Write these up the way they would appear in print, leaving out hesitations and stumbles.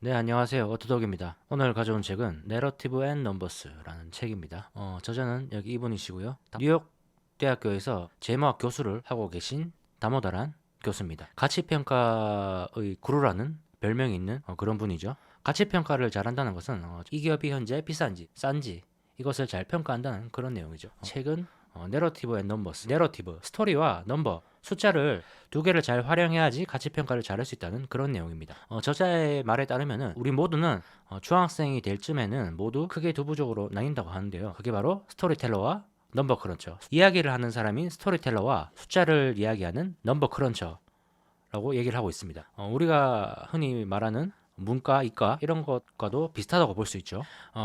네, 안녕하세요. 어투독입니다. 오늘 가져온 책은 내러티브 앤 넘버스라는 책입니다. 저자는 여기 이분이시고요. 뉴욕 대학교에서 재무학 교수를 하고 계신 다모다란 교수입니다. 가치평가의 구루라는 별명이 있는 그런 분이죠. 가치평가를 잘한다는 것은 이 기업이 현재 비싼지 싼지 이것을 잘 평가한다는 그런 내용이죠. 책은 내러티브 앤 넘버스, 내러티브, 스토리와 넘버, 숫자를 두 개를 잘 활용해야지 가치평가를 잘할 수 있다는 그런 내용입니다. 저자의 말에 따르면은 우리 모두는 중학생이 될 쯤에는 모두 크게 두 부족으로 나뉜다고 하는데요. 그게 바로 스토리텔러와 넘버 크런처. 이야기를 하는 사람인 스토리텔러와 숫자를 이야기하는 넘버 크런처라고 얘기를 하고 있습니다. 우리가 흔히 말하는 문과, 이과 이런 것과도 비슷하다고 볼 수 있죠.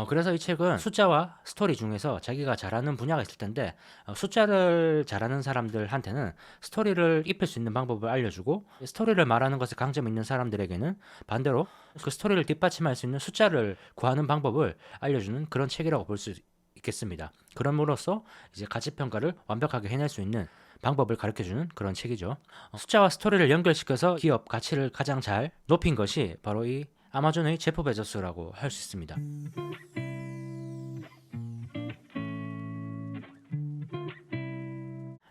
그래서 이 책은 숫자와 스토리 중에서 자기가 잘하는 분야가 있을 텐데 숫자를 잘하는 사람들한테는 스토리를 입힐 수 있는 방법을 알려주고 스토리를 말하는 것에 강점 있는 사람들에게는 반대로 그 스토리를 뒷받침할 수 있는 숫자를 구하는 방법을 알려주는 그런 책이라고 볼 수 있겠습니다. 그럼으로써 이제 가치평가를 완벽하게 해낼 수 있는 방법을 가르쳐주는 그런 책이죠. 숫자와 스토리를 연결시켜서 기업 가치를 가장 잘 높인 것이 바로 이 아마존의 제프 베조스라고 할 수 있습니다.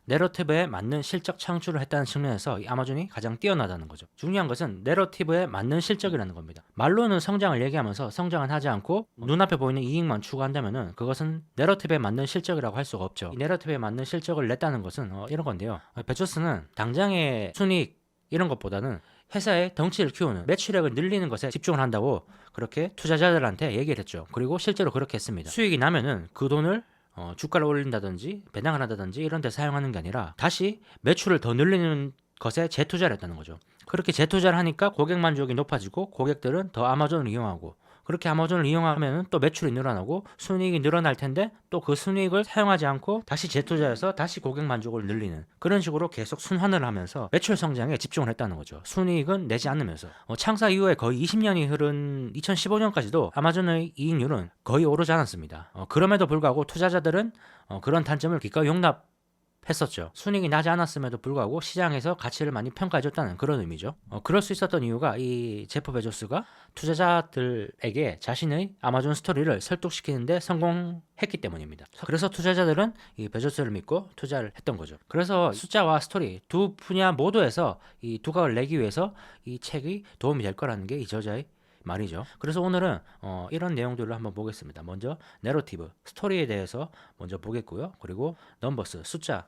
내러티브에 맞는 실적 창출을 했다는 측면에서 이 아마존이 가장 뛰어나다는 거죠. 중요한 것은 내러티브에 맞는 실적이라는 겁니다. 말로는 성장을 얘기하면서 성장은 하지 않고 눈앞에 보이는 이익만 추구한다면은 그것은 내러티브에 맞는 실적이라고 할 수가 없죠. 이 내러티브에 맞는 실적을 냈다는 것은 이런 건데요. 베조스는 당장의 순이익 이런 것보다는 회사의 덩치를 키우는 매출액을 늘리는 것에 집중을 한다고 그렇게 투자자들한테 얘기를 했죠. 그리고 실제로 그렇게 했습니다. 수익이 나면은 그 돈을 주가를 올린다든지 배당을 한다든지 이런 데 사용하는 게 아니라 다시 매출을 더 늘리는 것에 재투자를 했다는 거죠. 그렇게 재투자를 하니까 고객 만족이 높아지고 고객들은 더 아마존을 이용하고 그렇게 아마존을 이용하면 또 매출이 늘어나고 순이익이 늘어날 텐데 또 그 순이익을 사용하지 않고 다시 재투자해서 다시 고객 만족을 늘리는 그런 식으로 계속 순환을 하면서 매출 성장에 집중을 했다는 거죠. 순이익은 내지 않으면서 창사 이후에 거의 20년이 흐른 2015년까지도 아마존의 이익률은 거의 오르지 않았습니다. 그럼에도 불구하고 투자자들은 그런 단점을 기꺼이 했었죠. 순익이 나지 않았음에도 불구하고 시장에서 가치를 많이 평가해줬다는 그런 의미죠. 그럴 수 있었던 이유가 이 제프 베조스가 투자자들에게 자신의 아마존 스토리를 설득시키는데 성공했기 때문입니다. 그래서 투자자들은 이 베조스를 믿고 투자를 했던 거죠. 그래서 숫자와 스토리 두 분야 모두에서 이 두각을 내기 위해서 이 책이 도움이 될 거라는 게 이 저자의 말이죠. 그래서 오늘은 이런 내용들을 한번 보겠습니다. 먼저 내러티브, 스토리에 대해서 먼저 보겠고요. 그리고 넘버스, 숫자에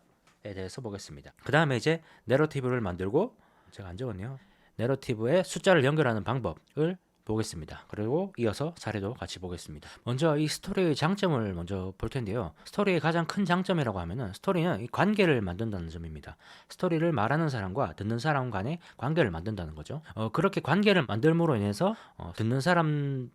대해서 보겠습니다. 그 다음에 이제 내러티브를 만들고 제가 안 적었네요. 내러티브에 숫자를 연결하는 방법을 보겠습니다. 그리고 이어서 사례도 같이 보겠습니다. 먼저 이 스토리의 장점을 먼저 볼 텐데요. 스토리의 가장 큰 장점이라고 하면은 스토리는 이 관계를 만든다는 점입니다. 스토리를 말하는 사람과 듣는 사람 간의 관계를 만든다는 거죠. 그렇게 관계를 만들므로 인해서 듣는 사람들을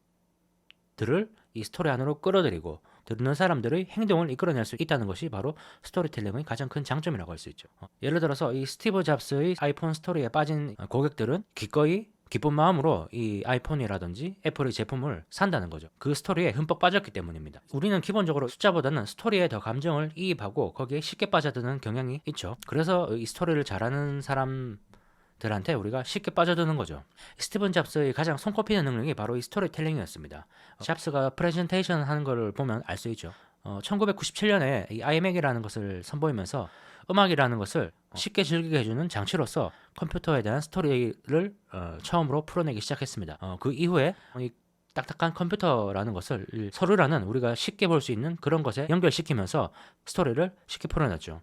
이 스토리 안으로 끌어들이고 듣는 사람들의 행동을 이끌어낼 수 있다는 것이 바로 스토리텔링의 가장 큰 장점이라고 할 수 있죠. 예를 들어서 이 스티브 잡스의 아이폰 스토리에 빠진 고객들은 기꺼이 기쁜 마음으로 이 아이폰이라든지 애플의 제품을 산다는 거죠. 그 스토리에 흠뻑 빠졌기 때문입니다. 우리는 기본적으로 숫자보다는 스토리에 더 감정을 이입하고 거기에 쉽게 빠져드는 경향이 있죠. 그래서 이 스토리를 잘하는 사람들한테 우리가 쉽게 빠져드는 거죠. 스티븐 잡스의 가장 손꼽히는 능력이 바로 이 스토리텔링이었습니다. 잡스가 프레젠테이션 하는 걸 보면 알 수 있죠. 1997년에 이 iMac이라는 것을 선보이면서 음악이라는 것을 쉽게 즐기게 해주는 장치로서 컴퓨터에 대한 스토리를 처음으로 풀어내기 시작했습니다. 그 이후에 이 딱딱한 컴퓨터라는 것을 서류라는 우리가 쉽게 볼 수 있는 그런 것에 연결시키면서 스토리를 쉽게 풀어냈죠.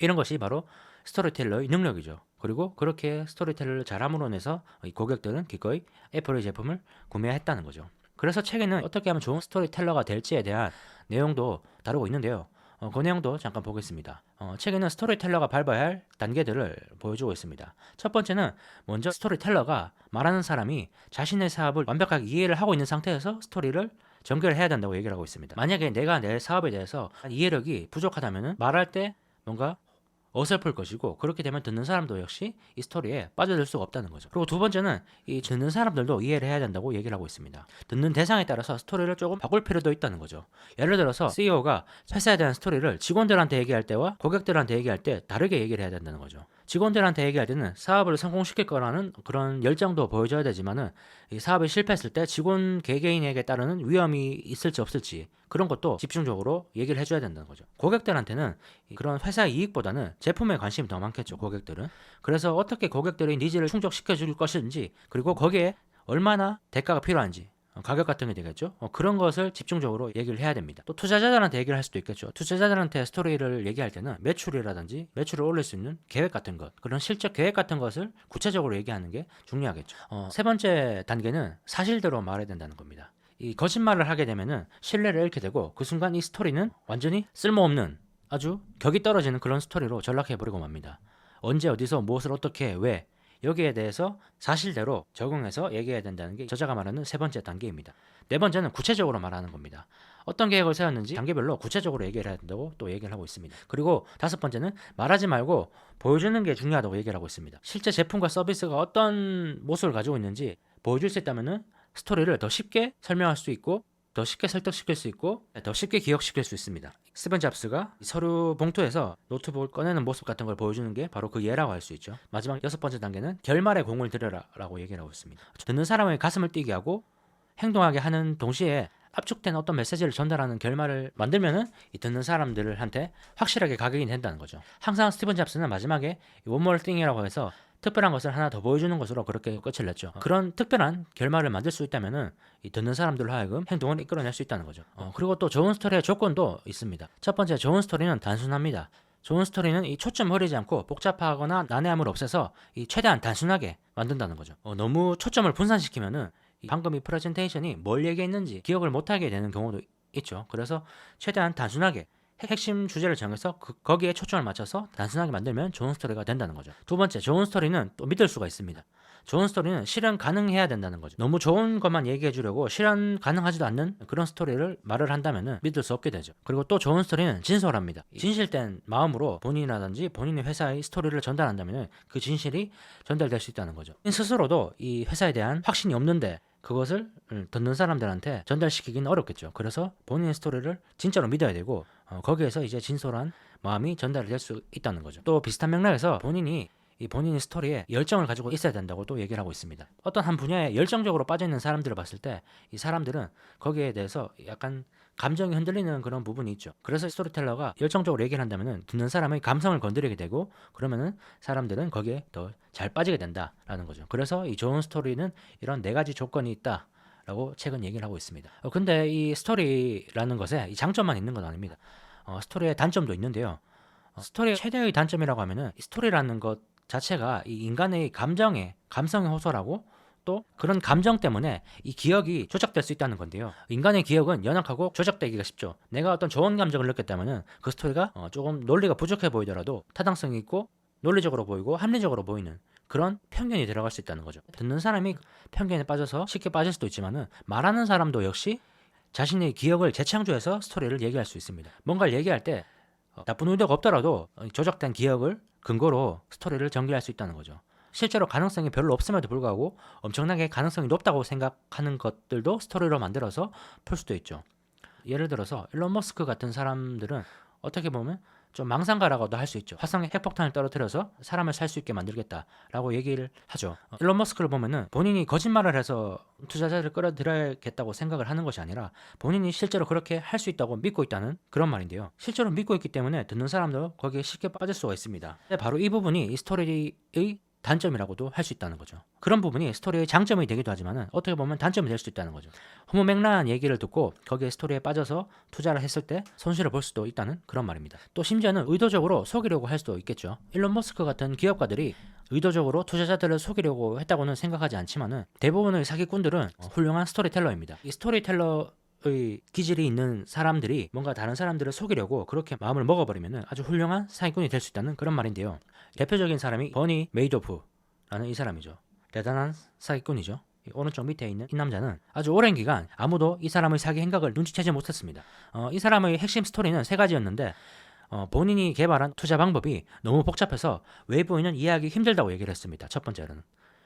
이런 것이 바로 스토리텔러의 능력이죠. 그리고 그렇게 스토리텔러를 잘함으로 인해서 고객들은 기꺼이 애플의 제품을 구매했다는 거죠. 그래서 책에는 어떻게 하면 좋은 스토리텔러가 될지에 대한 내용도 다루고 있는데요. 그 내용도 잠깐 보겠습니다. 책에는 스토리텔러가 밟아야 할 단계들을 보여주고 있습니다. 첫 번째는 먼저 스토리텔러가 말하는 사람이 자신의 사업을 완벽하게 이해를 하고 있는 상태에서 스토리를 전개를 해야 된다고 얘기를 하고 있습니다. 만약에 내가 내 사업에 대해서 이해력이 부족하다면 말할 때 뭔가 어설플 것이고 그렇게 되면 듣는 사람도 역시 이 스토리에 빠져들 수가 없다는 거죠. 그리고 두 번째는 이 듣는 사람들도 이해를 해야 된다고 얘기를 하고 있습니다. 듣는 대상에 따라서 스토리를 조금 바꿀 필요도 있다는 거죠. 예를 들어서 CEO가 회사에 대한 스토리를 직원들한테 얘기할 때와 고객들한테 얘기할 때 다르게 얘기를 해야 된다는 거죠. 직원들한테 얘기할 때는 사업을 성공시킬 거라는 그런 열정도 보여줘야 되지만은 이 사업이 실패했을 때 직원 개개인에게 따르는 위험이 있을지 없을지 그런 것도 집중적으로 얘기를 해줘야 된다는 거죠. 고객들한테는 그런 회사의 이익보다는 제품에 관심이 더 많겠죠, 고객들은. 그래서 어떻게 고객들의 니즈를 충족시켜 줄 것인지, 그리고 거기에 얼마나 대가가 필요한지, 가격 같은 게 되겠죠. 그런 것을 집중적으로 얘기를 해야 됩니다. 또 투자자들한테 얘기를 할 수도 있겠죠. 투자자들한테 스토리를 얘기할 때는 매출이라든지 매출을 올릴 수 있는 계획 같은 것, 그런 실적 계획 같은 것을 구체적으로 얘기하는 게 중요하겠죠. 세 번째 단계는 사실대로 말해야 된다는 겁니다. 이 거짓말을 하게 되면은 신뢰를 잃게 되고 그 순간 이 스토리는 완전히 쓸모없는 아주 격이 떨어지는 그런 스토리로 전락해버리고 맙니다. 언제 어디서 무엇을 어떻게 왜 여기에 대해서 사실대로 적용해서 얘기해야 된다는 게 저자가 말하는 세 번째 단계입니다. 네 번째는 구체적으로 말하는 겁니다. 어떤 계획을 세웠는지 단계별로 구체적으로 얘기를 해야 된다고 또 얘기를 하고 있습니다. 그리고 다섯 번째는 말하지 말고 보여주는 게 중요하다고 얘기를 하고 있습니다. 실제 제품과 서비스가 어떤 모습을 가지고 있는지 보여줄 수 있다면 스토리를 더 쉽게 설명할 수 있고 더 쉽게 설득시킬 수 있고 더 쉽게 기억시킬 수 있습니다. 스티븐 잡스가 서류 봉투에서 노트북을 꺼내는 모습 같은 걸 보여주는 게 바로 그 예라고 할 수 있죠. 마지막 여섯 번째 단계는 결말에 공을 들여라 라고 얘기를 하고 있습니다. 듣는 사람의 가슴을 뛰게 하고 행동하게 하는 동시에 압축된 어떤 메시지를 전달하는 결말을 만들면은 이 듣는 사람들한테 확실하게 가격이 된다는 거죠. 항상 스티븐 잡스는 마지막에 one more thing이라고 해서 특별한 것을 하나 더 보여주는 것으로 그렇게 끝을 냈죠. 그런 특별한 결말을 만들 수 있다면은 이 듣는 사람들로 하여금 행동을 이끌어낼 수 있다는 거죠. 그리고 또 좋은 스토리의 조건도 있습니다. 첫 번째, 좋은 스토리는 단순합니다. 좋은 스토리는 이 초점 흐리지 않고 복잡하거나 난해함을 없애서 이 최대한 단순하게 만든다는 거죠. 너무 초점을 분산시키면은 방금 이 프레젠테이션이 뭘 얘기했는지 기억을 못하게 되는 경우도 있죠. 그래서 최대한 단순하게 핵심 주제를 정해서 거기에 초점을 맞춰서 단순하게 만들면 좋은 스토리가 된다는 거죠. 두 번째, 좋은 스토리는 또 믿을 수가 있습니다. 좋은 스토리는 실현 가능해야 된다는 거죠. 너무 좋은 것만 얘기해 주려고 실현 가능하지도 않는 그런 스토리를 말을 한다면 믿을 수 없게 되죠. 그리고 또 좋은 스토리는 진솔합니다. 진실된 마음으로 본인이라든지 본인의 회사의 스토리를 전달한다면 그 진실이 전달될 수 있다는 거죠. 스스로도 이 회사에 대한 확신이 없는데 그것을 듣는 사람들한테 전달시키기는 어렵겠죠. 그래서 본인의 스토리를 진짜로 믿어야 되고 거기에서 이제 진솔한 마음이 전달될 수 있다는 거죠. 또 비슷한 맥락에서 본인이 본인의 스토리에 열정을 가지고 있어야 된다고 또 얘기를 하고 있습니다. 어떤 한 분야에 열정적으로 빠져있는 사람들을 봤을 때 이 사람들은 거기에 대해서 약간 감정이 흔들리는 그런 부분이 있죠. 그래서 스토리텔러가 열정적으로 얘기를 한다면 듣는 사람의 감성을 건드리게 되고 그러면은 사람들은 거기에 더 잘 빠지게 된다라는 거죠. 그래서 이 좋은 스토리는 이런 네 가지 조건이 있다 라고 책은 얘기를 하고 있습니다. 근데 이 스토리라는 것에 이 장점만 있는 건 아닙니다. 스토리의 단점도 있는데요. 스토리의 최대의 단점이라고 하면은 이 스토리라는 것 자체가 이 인간의 감정에 감성의 호소라고 또 그런 감정 때문에 이 기억이 조작될 수 있다는 건데요. 인간의 기억은 연약하고 조작되기가 쉽죠. 내가 어떤 좋은 감정을 느꼈다면은 그 스토리가 조금 논리가 부족해 보이더라도 타당성이 있고 논리적으로 보이고 합리적으로 보이는 그런 편견이 들어갈 수 있다는 거죠. 듣는 사람이 편견에 빠져서 쉽게 빠질 수도 있지만은 말하는 사람도 역시 자신의 기억을 재창조해서 스토리를 얘기할 수 있습니다. 뭔가를 얘기할 때 나쁜 의도가 없더라도 조작된 기억을 근거로 스토리를 전개할 수 있다는 거죠. 실제로 가능성이 별로 없음에도 불구하고 엄청나게 가능성이 높다고 생각하는 것들도 스토리로 만들어서 풀 수도 있죠. 예를 들어서 일론 머스크 같은 사람들은 어떻게 보면 좀 망상가라고도 할 수 있죠. 화성에 핵폭탄을 떨어뜨려서 사람을 살 수 있게 만들겠다라고 얘기를 하죠. 일론 머스크를 보면은 본인이 거짓말을 해서 투자자를 끌어들여야겠다고 생각을 하는 것이 아니라 본인이 실제로 그렇게 할 수 있다고 믿고 있다는 그런 말인데요. 실제로 믿고 있기 때문에 듣는 사람도 거기에 쉽게 빠질 수가 있습니다. 바로 이 부분이 이 스토리의 단점이라고도 할 수 있다는 거죠. 그런 부분이 스토리의 장점이 되기도 하지만 어떻게 보면 단점이 될 수도 있다는 거죠. 허무맹랑한 얘기를 듣고 거기에 스토리에 빠져서 투자를 했을 때 손실을 볼 수도 있다는 그런 말입니다. 또 심지어는 의도적으로 속이려고 할 수도 있겠죠. 일론 머스크 같은 기업가들이 의도적으로 투자자들을 속이려고 했다고는 생각하지 않지만은 대부분의 사기꾼들은 훌륭한 스토리텔러입니다. 이 스토리텔러의 기질이 있는 사람들이 뭔가 다른 사람들을 속이려고 그렇게 마음을 먹어버리면 아주 훌륭한 사기꾼이 될 수 있다는 그런 말인데요. 대표적인 사람이 버니 메이도프라는 이 사람이죠. 대단한 사기꾼이죠. 오른쪽 밑에 있는 이 남자는 아주 오랜 기간 아무도 이 사람의 사기 행각을 눈치채지 못했습니다. 이 사람의 핵심 스토리는 세 가지였는데 본인이 개발한 투자 방법이 너무 복잡해서 외부인은 이해하기 힘들다고 얘기를 했습니다. 첫 번째는.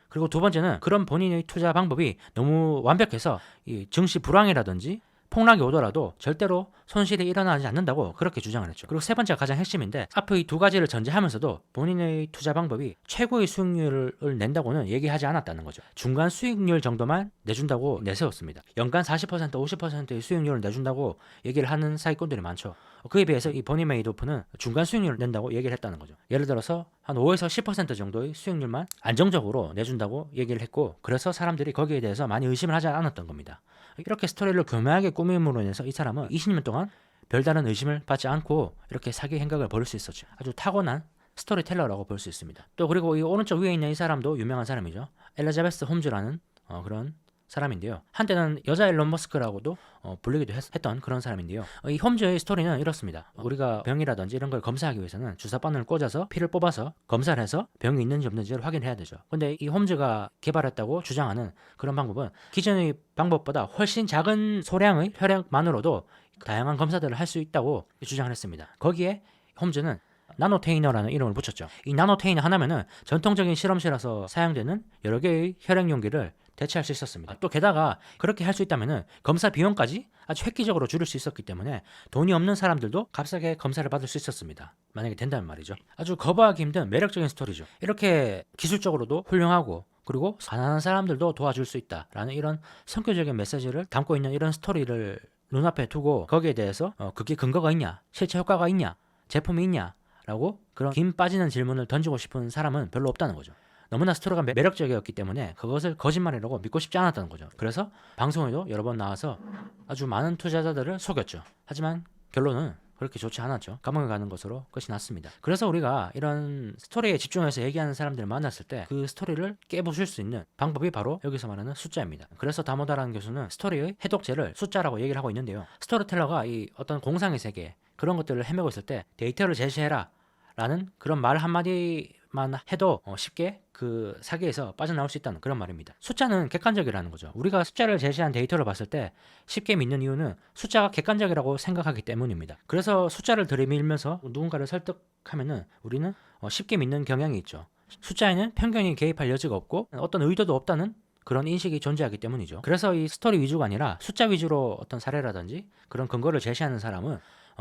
그리고 두 번째는 그런 본인의 투자 방법이 너무 완벽해서 이 증시 불황이라든지 폭락이 오더라도 절대로 손실이 일어나지 않는다고 그렇게 주장을 했죠. 그리고 세 번째가 가장 핵심인데 앞의 두 가지를 전제하면서도 본인의 투자 방법이 최고의 수익률을 낸다고는 얘기하지 않았다는 거죠. 중간 수익률 정도만 내준다고 내세웠습니다. 연간 40% 50%의 수익률을 내준다고 얘기를 하는 사기꾼들이 많죠. 그에 비해서 이 버니 메이도프는 중간 수익률을 낸다고 얘기를 했다는 거죠. 예를 들어서 한 5에서 10% 정도의 수익률만 안정적으로 내준다고 얘기를 했고, 그래서 사람들이 거기에 대해서 많이 의심을 하지 않았던 겁니다. 이렇게 스토리를 교묘하게 꾸밈으로 인해서 이 사람은 20년 동안 별다른 의심을 받지 않고 이렇게 사기 행각을 벌일 수 있었죠. 아주 타고난 스토리텔러라고 볼 수 있습니다. 또 그리고 이 오른쪽 위에 있는 이 사람도 유명한 사람이죠. 엘리자베스 홈즈라는 그런 사람인데요. 한때는 여자 일론 머스크라고도 불리기도 했던 그런 사람인데요. 이 홈즈의 스토리는 이렇습니다. 우리가 병이라든지 이런 걸 검사하기 위해서는 주사바늘을 꽂아서 피를 뽑아서 검사를 해서 병이 있는지 없는지를 확인해야 되죠. 근데 이 홈즈가 개발했다고 주장하는 그런 방법은 기존의 방법보다 훨씬 작은 소량의 혈액만으로도 다양한 검사들을 할 수 있다고 주장을 했습니다. 거기에 홈즈는 나노테이너라는 이름을 붙였죠. 이 나노테이너 하나면은 전통적인 실험실에서 사용되는 여러 개의 혈액 용기를 대체할 수 있었습니다. 또 게다가 그렇게 할 수 있다면은 검사 비용까지 아주 획기적으로 줄일 수 있었기 때문에 돈이 없는 사람들도 값싸게 검사를 받을 수 있었습니다. 만약에 된다면 말이죠. 아주 거부하기 힘든 매력적인 스토리죠. 이렇게 기술적으로도 훌륭하고 그리고 가난한 사람들도 도와줄 수 있다라는 이런 선교적인 메시지를 담고 있는 이런 스토리를 눈앞에 두고 거기에 대해서 그게 근거가 있냐, 실제 효과가 있냐, 제품이 있냐 라고 그런 김 빠지는 질문을 던지고 싶은 사람은 별로 없다는 거죠. 너무나 스토리가 매력적이었기 때문에 그것을 거짓말이라고 믿고 싶지 않았다는 거죠. 그래서 방송에도 여러 번 나와서 아주 많은 투자자들을 속였죠. 하지만 결론은 그렇게 좋지 않았죠. 감옥에 가는 것으로 끝이 났습니다. 그래서 우리가 이런 스토리에 집중해서 얘기하는 사람들을 만났을 때 그 스토리를 깨부술 수 있는 방법이 바로 여기서 말하는 숫자입니다. 그래서 다모다라는 교수는 스토리의 해독제를 숫자라고 얘기를 하고 있는데요. 스토리텔러가 이 어떤 공상의 세계 그런 것들을 헤매고 있을 때 데이터를 제시해라 라는 그런 말 한마디만 해도 쉽게 그 사기에서 빠져나올 수 있다는 그런 말입니다. 숫자는 객관적이라는 거죠. 우리가 숫자를 제시한 데이터를 봤을 때 쉽게 믿는 이유는 숫자가 객관적이라고 생각하기 때문입니다. 그래서 숫자를 들이밀면서 누군가를 설득하면은 우리는 쉽게 믿는 경향이 있죠. 숫자에는 편견이 개입할 여지가 없고 어떤 의도도 없다는 그런 인식이 존재하기 때문이죠. 그래서 이 스토리 위주가 아니라 숫자 위주로 어떤 사례라든지 그런 근거를 제시하는 사람은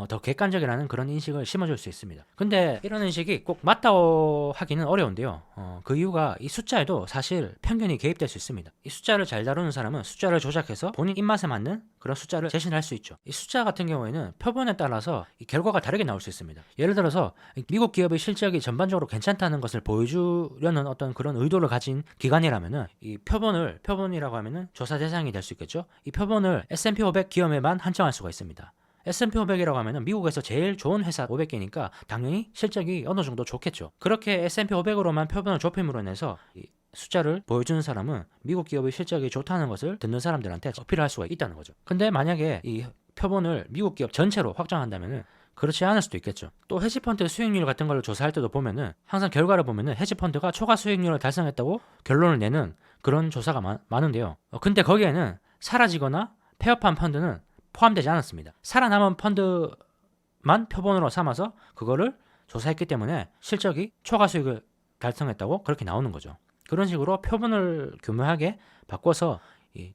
더 객관적이라는 그런 인식을 심어줄 수 있습니다. 근데 이런 인식이 꼭 맞다고 하기는 어려운데요. 그 이유가 이 숫자에도 사실 편견이 개입될 수 있습니다. 이 숫자를 잘 다루는 사람은 숫자를 조작해서 본인 입맛에 맞는 그런 숫자를 제시할 수 있죠. 이 숫자 같은 경우에는 표본에 따라서 이 결과가 다르게 나올 수 있습니다. 예를 들어서 미국 기업의 실적이 전반적으로 괜찮다는 것을 보여주려는 어떤 그런 의도를 가진 기관이라면은 이 표본이라고 하면은 조사 대상이 될 수 있겠죠. 이 표본을 S&P 500 기업에만 한정할 수가 있습니다. S&P 500이라고 하면은 미국에서 제일 좋은 회사 500개니까 당연히 실적이 어느 정도 좋겠죠. 그렇게 S&P 500으로만 표본을 좁힘으로 인해서 이 숫자를 보여주는 사람은 미국 기업의 실적이 좋다는 것을 듣는 사람들한테 어필할 수가 있다는 거죠. 근데 만약에 이 표본을 미국 기업 전체로 확장한다면은 그렇지 않을 수도 있겠죠. 또 헤지펀드 수익률 같은 걸 조사할 때도 보면은 항상 결과를 보면은 헤지펀드가 초과 수익률을 달성했다고 결론을 내는 그런 조사가 많은데요. 근데 거기에는 사라지거나 폐업한 펀드는 포함되지 않았습니다. 살아남은 펀드만 표본으로 삼아서 그거를 조사했기 때문에 실적이 초과 수익을 달성했다고 그렇게 나오는 거죠. 그런 식으로 표본을 교묘하게 바꿔서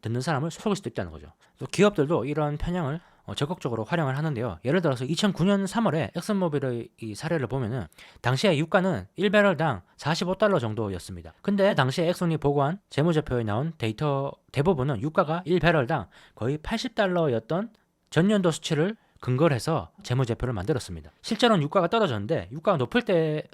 듣는 사람을 속일 수도 있다는 거죠. 또 기업들도 이런 편향을 적극적으로 활용을 하는데요. 예를 들어서 2009년 3월에 엑슨모빌의 이 사례를 보면은 당시에 유가는 1배럴당 45달러 정도였습니다. 근데 당시에 엑슨이 보고한 재무제표에 나온 데이터 대부분은 유가가 1배럴당 거의 80달러였던 전년도 수치를 근거를 해서 재무제표를 만들었습니다. 실제로는 유가가 떨어졌는데 유가가 높을 때의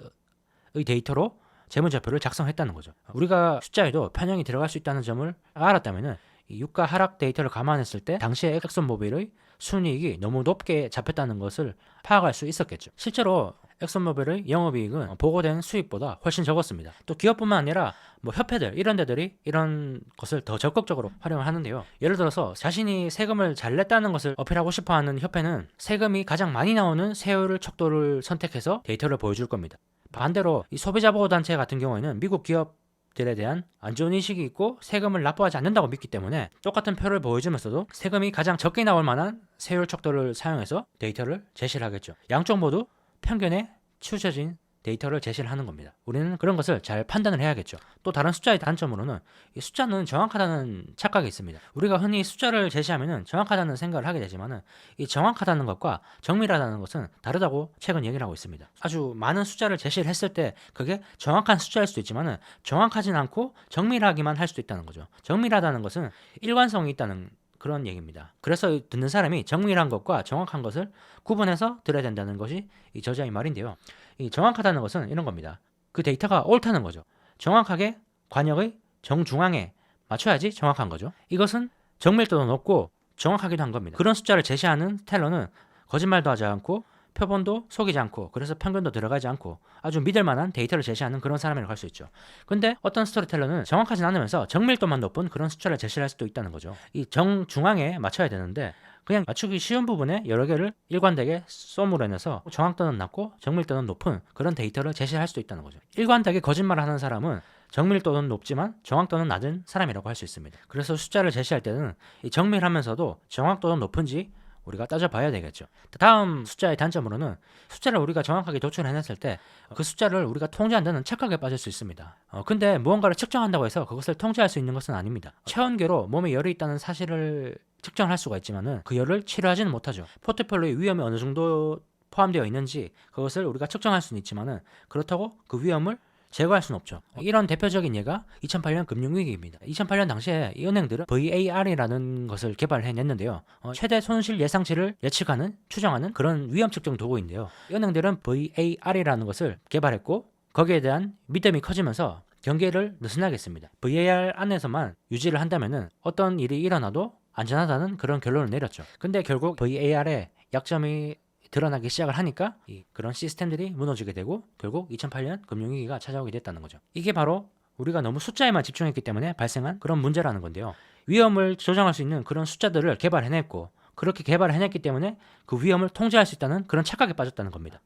데이터로 재무제표를 작성했다는 거죠. 우리가 숫자에도 편향이 들어갈 수 있다는 점을 알았다면은 이 유가 하락 데이터를 감안했을 때 당시에 엑슨모빌의 순이익이 너무 높게 잡혔다는 것을 파악할 수 있었겠죠. 실제로 엑슨모빌의 영업이익은 보고된 수익보다 훨씬 적었습니다. 또 기업뿐만 아니라 뭐 협회들 이런 데들이 이런 것을 더 적극적으로 활용을 하는데요. 예를 들어서 자신이 세금을 잘 냈다는 것을 어필하고 싶어하는 협회는 세금이 가장 많이 나오는 세율 척도를 선택해서 데이터를 보여줄 겁니다. 반대로 이 소비자보호단체 같은 경우에는 미국 기업들에 대한 안 좋은 인식이 있고 세금을 납부하지 않는다고 믿기 때문에 똑같은 표를 보여주면서도 세금이 가장 적게 나올 만한 세율 척도를 사용해서 데이터를 제시를 하겠죠. 양쪽 모두 편견에 치우쳐진 데이터를 제시를 하는 겁니다. 우리는 그런 것을 잘 판단을 해야겠죠. 또 다른 숫자의 단점으로는 이 숫자는 정확하다는 착각이 있습니다. 우리가 흔히 숫자를 제시하면 정확하다는 생각을 하게 되지만 이 정확하다는 것과 정밀하다는 것은 다르다고 최근 얘기를 하고 있습니다. 아주 많은 숫자를 제시를 했을 때 그게 정확한 숫자일 수도 있지만 정확하진 않고 정밀하기만 할 수도 있다는 거죠. 정밀하다는 것은 일관성이 있다는 그런 얘기입니다. 그래서 듣는 사람이 정밀한 것과 정확한 것을 구분해서 들어야 된다는 것이 이 저자의 말인데요. 이 정확하다는 것은 이런 겁니다. 그 데이터가 옳다는 거죠. 정확하게 관역의 정중앙에 맞춰야지 정확한 거죠. 이것은 정밀도도 높고 정확하기도 한 겁니다. 그런 숫자를 제시하는 텔러는 거짓말도 하지 않고 표본도 속이지 않고 그래서 편견도 들어가지 않고 아주 믿을만한 데이터를 제시하는 그런 사람이라고 할 수 있죠. 근데 어떤 스토리텔러는 정확하진 않으면서 정밀도만 높은 그런 숫자를 제시를 할 수도 있다는 거죠. 이 정중앙에 맞춰야 되는데 그냥 맞추기 쉬운 부분에 여러 개를 일관되게 쏨으로 인해서 정확도는 낮고 정밀도는 높은 그런 데이터를 제시할 수도 있다는 거죠. 일관되게 거짓말을 하는 사람은 정밀도는 높지만 정확도는 낮은 사람이라고 할 수 있습니다. 그래서 숫자를 제시할 때는 이 정밀하면서도 정확도는 높은지 우리가 따져봐야 되겠죠. 다음 숫자의 단점으로는 숫자를 우리가 정확하게 도출해냈을 때 그 숫자를 우리가 통제한다는 착각에 빠질 수 있습니다. 근데 무언가를 측정한다고 해서 그것을 통제할 수 있는 것은 아닙니다. 체온계로 몸에 열이 있다는 사실을 측정할 수가 있지만은 그 열을 치료하지는 못하죠. 포트폴리오의 위험이 어느 정도 포함되어 있는지 그것을 우리가 측정할 수는 있지만은 그렇다고 그 위험을 제거할 수는 없죠. 이런 대표적인 예가 2008년 금융위기입니다. 2008년 당시에 이 은행들은 VAR이라는 것을 개발해냈는데요. 최대 손실 예상치를 예측하는, 추정하는 그런 위험 측정 도구인데요. 이 은행들은 VAR이라는 것을 개발했고 거기에 대한 믿음이 커지면서 경계를 느슨하게 했습니다. VAR 안에서만 유지를 한다면은 어떤 일이 일어나도 안전하다는 그런 결론을 내렸죠. 근데 결국 VAR의 약점이 드러나기 시작을 하니까 그런 시스템들이 무너지게 되고 결국 2008년 금융위기가 찾아오게 됐다는 거죠. 이게 바로 우리가 너무 숫자에만 집중했기 때문에 발생한 그런 문제라는 건데요. 위험을 조정할 수 있는 그런 숫자들을 개발해냈고 그렇게 개발해냈기 때문에 그 위험을 통제할 수 있다는 그런 착각에 빠졌다는 겁니다.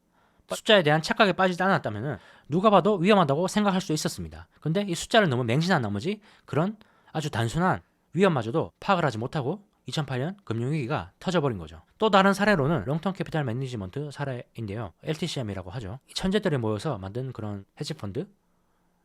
숫자에 대한 착각에 빠지지 않았다면 누가 봐도 위험하다고 생각할 수 있었습니다. 근데 이 숫자를 너무 맹신한 나머지 그런 아주 단순한 위험마저도 파악을 하지 못하고 2008년 금융위기가 터져버린 거죠. 또 다른 사례로는 롱텀 캐피탈 매니지먼트 사례인데요. LTCM이라고 하죠. 천재들이 모여서 만든 그런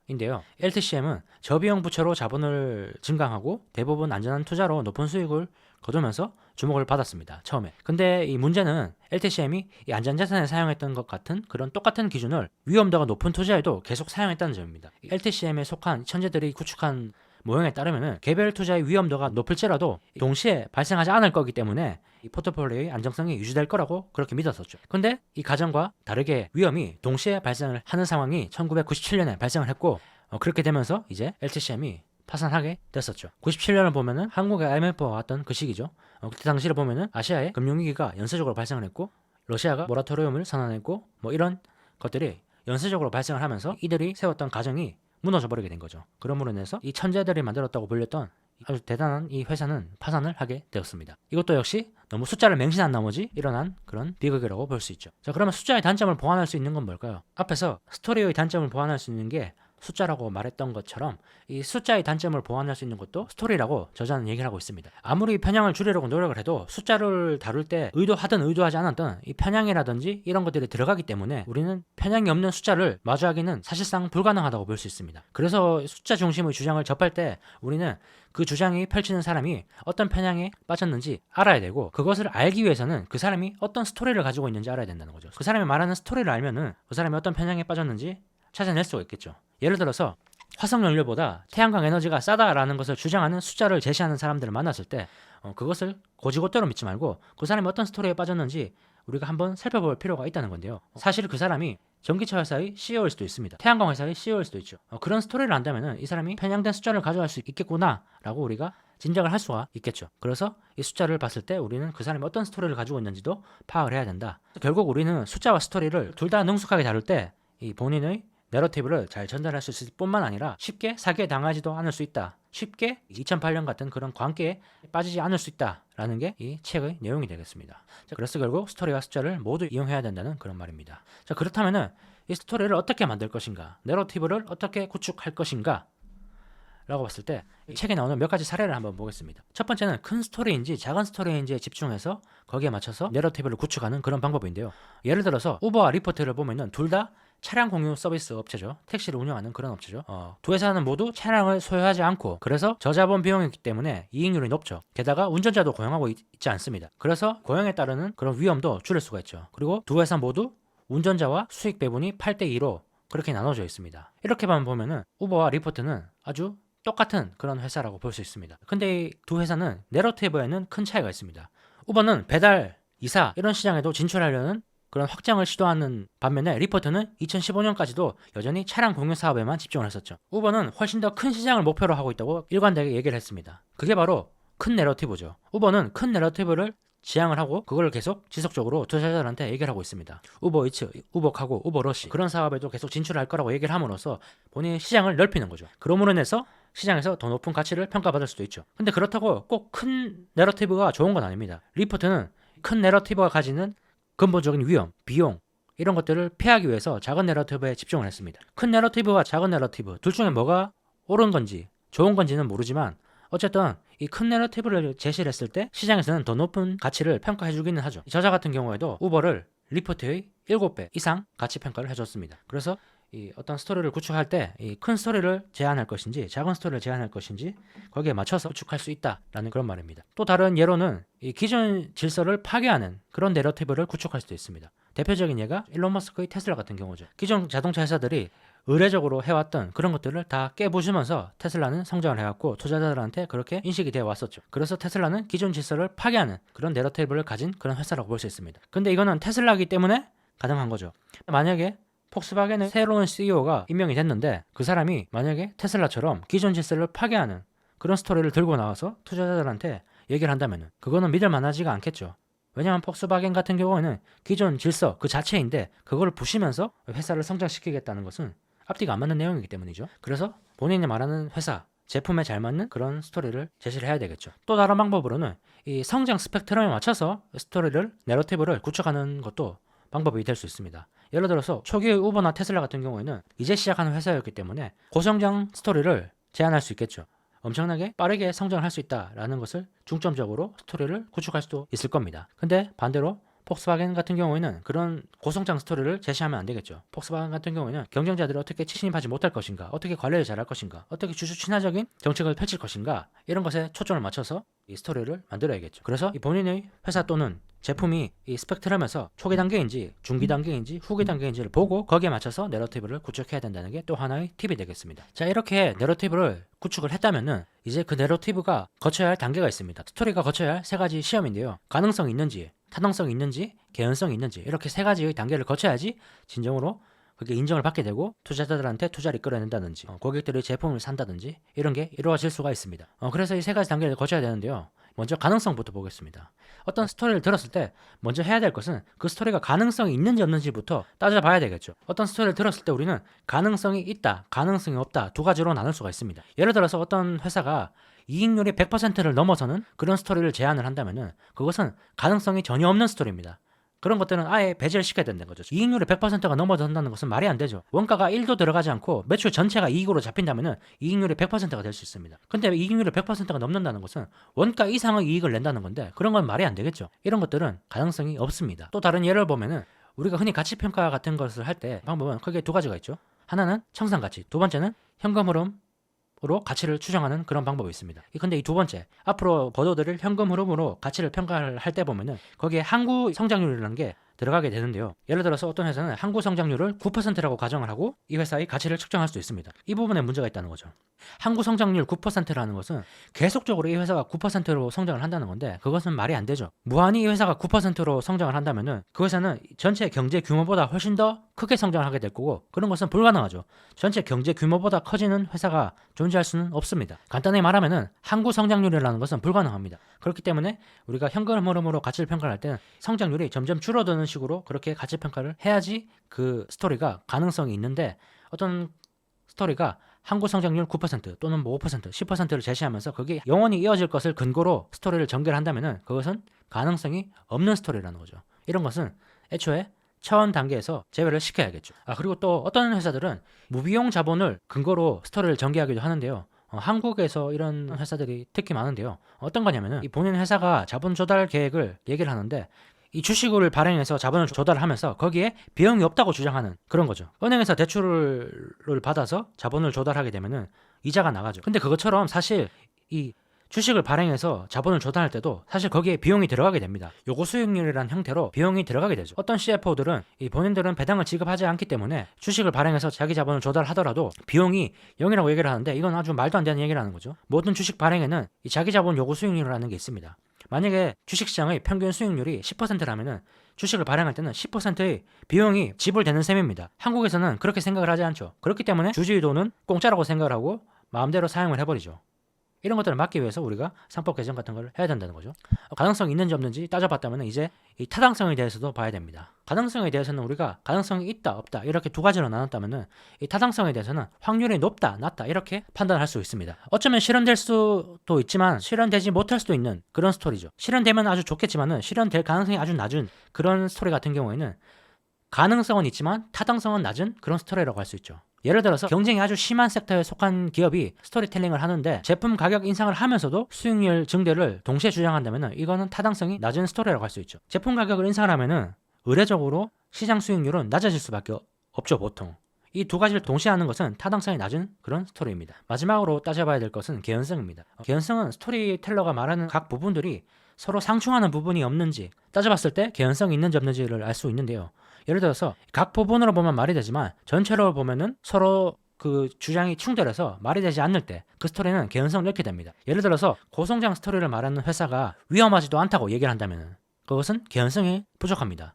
헤지펀드인데요. LTCM은 저비용 부채로 자본을 증강하고 대부분 안전한 투자로 높은 수익을 거두면서 주목을 받았습니다. 처음에. 근데 이 문제는 LTCM이 이 안전자산에 사용했던 것 같은 그런 똑같은 기준을 위험도가 높은 투자에도 계속 사용했다는 점입니다. LTCM에 속한 천재들이 구축한 모형에 따르면 개별 투자의 위험도가 높을지라도 동시에 발생하지 않을 거기 때문에 이 포트폴리오의 안정성이 유지될 거라고 그렇게 믿었었죠. 근데 이 가정과 다르게 위험이 동시에 발생을 하는 상황이 1997년에 발생을 했고 그렇게 되면서 이제 LTCM이 파산하게 됐었죠. 97년을 보면은 한국의 IMF가 왔던 그 시기죠. 그때 당시를 보면은 아시아의 금융위기가 연쇄적으로 발생을 했고 러시아가 모라토리움을 선언했고 뭐 이런 것들이 연쇄적으로 발생을 하면서 이들이 세웠던 가정이 무너져 버리게 된 거죠. 그러므로 인해서 이 천재들이 만들었다고 불렸던 아주 대단한 이 회사는 파산을 하게 되었습니다. 이것도 역시 너무 숫자를 맹신한 나머지 일어난 그런 비극이라고 볼 수 있죠. 자, 그러면 숫자의 단점을 보완할 수 있는 건 뭘까요? 앞에서 스토리의 단점을 보완할 수 있는 게 숫자라고 말했던 것처럼 이 숫자의 단점을 보완할 수 있는 것도 스토리라고 저자는 얘기를 하고 있습니다. 아무리 편향을 줄이려고 노력을 해도 숫자를 다룰 때 의도하든 의도하지 않았든 이 편향이라든지 이런 것들이 들어가기 때문에 우리는 편향이 없는 숫자를 마주하기는 사실상 불가능하다고 볼 수 있습니다. 그래서 숫자 중심의 주장을 접할 때 우리는 그 주장이 펼치는 사람이 어떤 편향에 빠졌는지 알아야 되고 그것을 알기 위해서는 그 사람이 어떤 스토리를 가지고 있는지 알아야 된다는 거죠. 그 사람이 말하는 스토리를 알면은 그 사람이 어떤 편향에 빠졌는지 찾아낼 수가 있겠죠. 예를 들어서 화석연료보다 태양광 에너지가 싸다라는 것을 주장하는 숫자를 제시하는 사람들을 만났을 때 그것을 곧이곧대로 믿지 말고 그 사람이 어떤 스토리에 빠졌는지 우리가 한번 살펴볼 필요가 있다는 건데요. 사실 그 사람이 전기차 회사의 CEO일 수도 있습니다. 태양광 회사의 CEO일 수도 있죠. 그런 스토리를 안다면 이 사람이 편향된 숫자를 가져갈 수 있겠구나 라고 우리가 짐작을 할 수가 있겠죠. 그래서 이 숫자를 봤을 때 우리는 그 사람이 어떤 스토리를 가지고 있는지도 파악을 해야 된다. 결국 우리는 숫자와 스토리를 둘 다 능숙하게 다룰 때 이 본인의 내러티브를 잘 전달할 수 있을 뿐만 아니라 쉽게 사기에 당하지도 않을 수 있다. 쉽게 2008년 같은 그런 광기에 빠지지 않을 수 있다라는 게 이 책의 내용이 되겠습니다. 자, 그래서 결국 스토리와 숫자를 모두 이용해야 된다는 그런 말입니다. 자, 그렇다면은 이 스토리를 어떻게 만들 것인가, 내러티브를 어떻게 구축할 것인가 라고 봤을 때 이 책에 나오는 몇 가지 사례를 한번 보겠습니다. 첫 번째는 큰 스토리인지 작은 스토리인지에 집중해서 거기에 맞춰서 내러티브를 구축하는 그런 방법인데요. 예를 들어서 우버와 리포트를 보면은 둘 다 차량 공유 서비스 업체죠. 택시를 운영하는 그런 업체죠. 두 회사는 모두 차량을 소유하지 않고 그래서 저자본 비용이기 때문에 이익률이 높죠. 게다가 운전자도 고용하고 있지 않습니다. 그래서 고용에 따르는 그런 위험도 줄일 수가 있죠. 그리고 두 회사 모두 운전자와 수익 배분이 8대2로 그렇게 나눠져 있습니다. 이렇게만 보면은 우버와 리포트는 아주 똑같은 그런 회사라고 볼 수 있습니다. 근데 이 두 회사는 내러티브에는 큰 차이가 있습니다. 우버는 배달, 이사 이런 시장에도 진출하려는 그런 확장을 시도하는 반면에 리포트는 2015년까지도 여전히 차량 공유 사업에만 집중을 했었죠. 우버는 훨씬 더 큰 시장을 목표로 하고 있다고 일관되게 얘기를 했습니다. 그게 바로 큰 내러티브죠. 우버는 큰 내러티브를 지향을 하고 그걸 계속 지속적으로 투자자들한테 얘기를 하고 있습니다. 우버이츠, 우버카고, 우버러시 그런 사업에도 계속 진출할 거라고 얘기를 함으로써 본인의 시장을 넓히는 거죠. 그러므로 인해서 시장에서 더 높은 가치를 평가받을 수도 있죠. 근데 그렇다고 꼭 큰 내러티브가 좋은 건 아닙니다. 리포트는 큰 내러티브가 가지는 근본적인 위험, 비용 이런 것들을 피하기 위해서 작은 내러티브에 집중을 했습니다. 큰 내러티브와 작은 내러티브 둘 중에 뭐가 옳은 건지 좋은 건지는 모르지만 어쨌든 이 큰 내러티브를 제시를 했을 때 시장에서는 더 높은 가치를 평가해 주기는 하죠. 저자 같은 경우에도 우버를 리포트의 7배 이상 가치 평가를 해줬습니다. 그래서 이 어떤 스토리를 구축할 때 이 큰 스토리를 제안할 것인지 작은 스토리를 제안할 것인지 거기에 맞춰서 구축할 수 있다라는 그런 말입니다. 또 다른 예로는 이 기존 질서를 파괴하는 그런 내러티브를 구축할 수도 있습니다. 대표적인 예가 일론 머스크의 테슬라 같은 경우죠. 기존 자동차 회사들이 의례적으로 해왔던 그런 것들을 다 깨부수면서 테슬라는 성장을 해왔고 투자자들한테 그렇게 인식이 되어 왔었죠. 그래서 테슬라는 기존 질서를 파괴하는 그런 내러티브를 가진 그런 회사라고 볼 수 있습니다. 근데 이거는 테슬라이기 때문에 가능한 거죠. 만약에 폭스바겐의 새로운 CEO가 임명이 됐는데 그 사람이 만약에 테슬라처럼 기존 질서를 파괴하는 그런 스토리를 들고 나와서 투자자들한테 얘기를 한다면 그거는 믿을 만하지가 않겠죠. 왜냐하면 폭스바겐 같은 경우에는 기존 질서 그 자체인데 그걸 부시면서 회사를 성장시키겠다는 것은 앞뒤가 안 맞는 내용이기 때문이죠. 그래서 본인이 말하는 회사, 제품에 잘 맞는 그런 스토리를 제시를 해야 되겠죠. 또 다른 방법으로는 이 성장 스펙트럼에 맞춰서 스토리를, 내러티브를 구축하는 것도 방법이 될 수 있습니다. 예를 들어서 초기의 우버나 테슬라 같은 경우에는 이제 시작하는 회사였기 때문에 고성장 스토리를 제안할 수 있겠죠. 엄청나게 빠르게 성장할 수 있다라는 것을 중점적으로 스토리를 구축할 수도 있을 겁니다. 근데 반대로 폭스바겐 같은 경우에는 그런 고성장 스토리를 제시하면 안 되겠죠. 폭스바겐 같은 경우에는 경쟁자들이 어떻게 침입하지 못할 것인가, 어떻게 관리를 잘할 것인가, 어떻게 주주 친화적인 정책을 펼칠 것인가 이런 것에 초점을 맞춰서 이 스토리를 만들어야겠죠. 그래서 이 본인의 회사 또는 제품이 이 스펙트럼에서 초기 단계인지 중기 단계인지 후기 단계인지를 보고 거기에 맞춰서 내러티브를 구축해야 된다는 게 또 하나의 팁이 되겠습니다. 자, 이렇게 내러티브를 구축을 했다면은 이제 그 내러티브가 거쳐야 할 단계가 있습니다. 스토리가 거쳐야 할 세 가지 시험인데요. 가능성이 있는지, 타당성이 있는지, 개연성이 있는지 이렇게 세 가지의 단계를 거쳐야지 진정으로 그게 인정을 받게 되고 투자자들한테 투자를 이끌어낸다든지 고객들의 제품을 산다든지 이런 게 이루어질 수가 있습니다. 그래서 이 세 가지 단계를 거쳐야 되는데요. 먼저 가능성부터 보겠습니다. 어떤 스토리를 들었을 때 먼저 해야 될 것은 그 스토리가 가능성이 있는지 없는지부터 따져봐야 되겠죠. 어떤 스토리를 들었을 때 우리는 가능성이 있다, 가능성이 없다 두 가지로 나눌 수가 있습니다. 예를 들어서 어떤 회사가 이익률이 100%를 넘어서는 그런 스토리를 제안을 한다면은 그것은 가능성이 전혀 없는 스토리입니다. 그런 것들은 아예 배제를 시켜야 된다는 거죠. 이익률이 100%가 넘어선다는 것은 말이 안 되죠. 원가가 1도 들어가지 않고 매출 전체가 이익으로 잡힌다면 이익률이 100%가 될 수 있습니다. 근데 이익률이 100%가 넘는다는 것은 원가 이상의 이익을 낸다는 건데 그런 건 말이 안 되겠죠. 이런 것들은 가능성이 없습니다. 또 다른 예를 보면은 우리가 흔히 가치평가 같은 것을 할 때 방법은 크게 두 가지가 있죠. 하나는 청산가치, 두 번째는 현금 흐름 으로 가치를 추정하는 그런 방법이 있습니다. 근데 이 두 번째, 앞으로 거둬들일 현금 흐름으로 가치를 평가를 할 때 보면은 거기에 항구 성장률이라는 게 들어가게 되는데요. 예를 들어서 어떤 회사는 항구 성장률을 9%라고 가정을 하고 이 회사의 가치를 측정할 수 있습니다. 이 부분에 문제가 있다는 거죠. 항구 성장률 9%라는 것은 계속적으로 이 회사가 9%로 성장을 한다는 건데 그것은 말이 안 되죠. 무한히 이 회사가 9%로 성장을 한다면은 그 회사는 전체 경제 규모보다 훨씬 더 크게 성장을 하게 될 거고 그런 것은 불가능하죠. 전체 경제 규모보다 커지는 회사가 존재할 수는 없습니다. 간단히 말하면은 항구 성장률이라는 것은 불가능합니다. 그렇기 때문에 우리가 현금 흐름으로 가치를 평가를 할 때는 성장률이 점점 줄어드는 식으로 그렇게 가치 평가를 해야지 그 스토리가 가능성이 있는데 어떤 스토리가 항구 성장률 9% 또는 5%, 10%를 제시하면서 그게 영원히 이어질 것을 근거로 스토리를 전개를 한다면은 그것은 가능성이 없는 스토리라는 거죠. 이런 것은 애초에 차원 단계에서 제외를 시켜야겠죠. 그리고 또 어떤 회사들은 무비용 자본을 근거로 스토리를 전개하기도 하는데요. 한국에서 이런 회사들이 특히 많은데요. 어떤 거냐면은 이 본인 회사가 자본 조달 계획을 얘기를 하는데 이 주식을 발행해서 자본을 조달하면서 거기에 비용이 없다고 주장하는 그런 거죠. 은행에서 대출을 받아서 자본을 조달하게 되면은 이자가 나가죠. 근데 그것처럼 사실 이 주식을 발행해서 자본을 조달할 때도 사실 거기에 비용이 들어가게 됩니다. 요구 수익률이라는 형태로 비용이 들어가게 되죠. 어떤 CFO들은 이 본인들은 배당을 지급하지 않기 때문에 주식을 발행해서 자기 자본을 조달하더라도 비용이 0이라고 얘기를 하는데 이건 아주 말도 안 되는 얘기라는 거죠. 모든 주식 발행에는 이 자기 자본 요구 수익률이라는 게 있습니다. 만약에 주식시장의 평균 수익률이 10%라면은 주식을 발행할 때는 10%의 비용이 지불되는 셈입니다. 한국에서는 그렇게 생각을 하지 않죠. 그렇기 때문에 주주의도는 공짜라고 생각을 하고 마음대로 사용을 해버리죠. 이런 것들을 막기 위해서 우리가 상법 개정 같은 걸 해야 된다는 거죠. 가능성이 있는지 없는지 따져봤다면 이제 이 타당성에 대해서도 봐야 됩니다. 가능성에 대해서는 우리가 가능성이 있다 없다 이렇게 두 가지로 나눴다면은 이 타당성에 대해서는 확률이 높다 낮다 이렇게 판단할 수 있습니다. 어쩌면 실현될 수도 있지만 실현되지 못할 수도 있는 그런 스토리죠. 실현되면 아주 좋겠지만은 실현될 가능성이 아주 낮은 그런 스토리 같은 경우에는 가능성은 있지만 타당성은 낮은 그런 스토리라고 할 수 있죠. 예를 들어서 경쟁이 아주 심한 섹터에 속한 기업이 스토리텔링을 하는데 제품 가격 인상을 하면서도 수익률 증대를 동시에 주장한다면 이거는 타당성이 낮은 스토리라고 할 수 있죠. 제품 가격을 인상을 하면은 의례적으로 시장 수익률은 낮아질 수밖에 없죠. 보통 이 두 가지를 동시에 하는 것은 타당성이 낮은 그런 스토리입니다. 마지막으로 따져봐야 될 것은 개연성입니다. 개연성은 스토리텔러가 말하는 각 부분들이 서로 상충하는 부분이 없는지 따져봤을 때 개연성이 있는지 없는지를 알 수 있는데요. 예를 들어서 각 부분으로 보면 말이 되지만 전체로 보면은 서로 그 주장이 충돌해서 말이 되지 않을 때 그 스토리는 개연성을 잃게 됩니다. 예를 들어서 고성장 스토리를 말하는 회사가 위험하지도 않다고 얘기를 한다면 그것은 개연성이 부족합니다.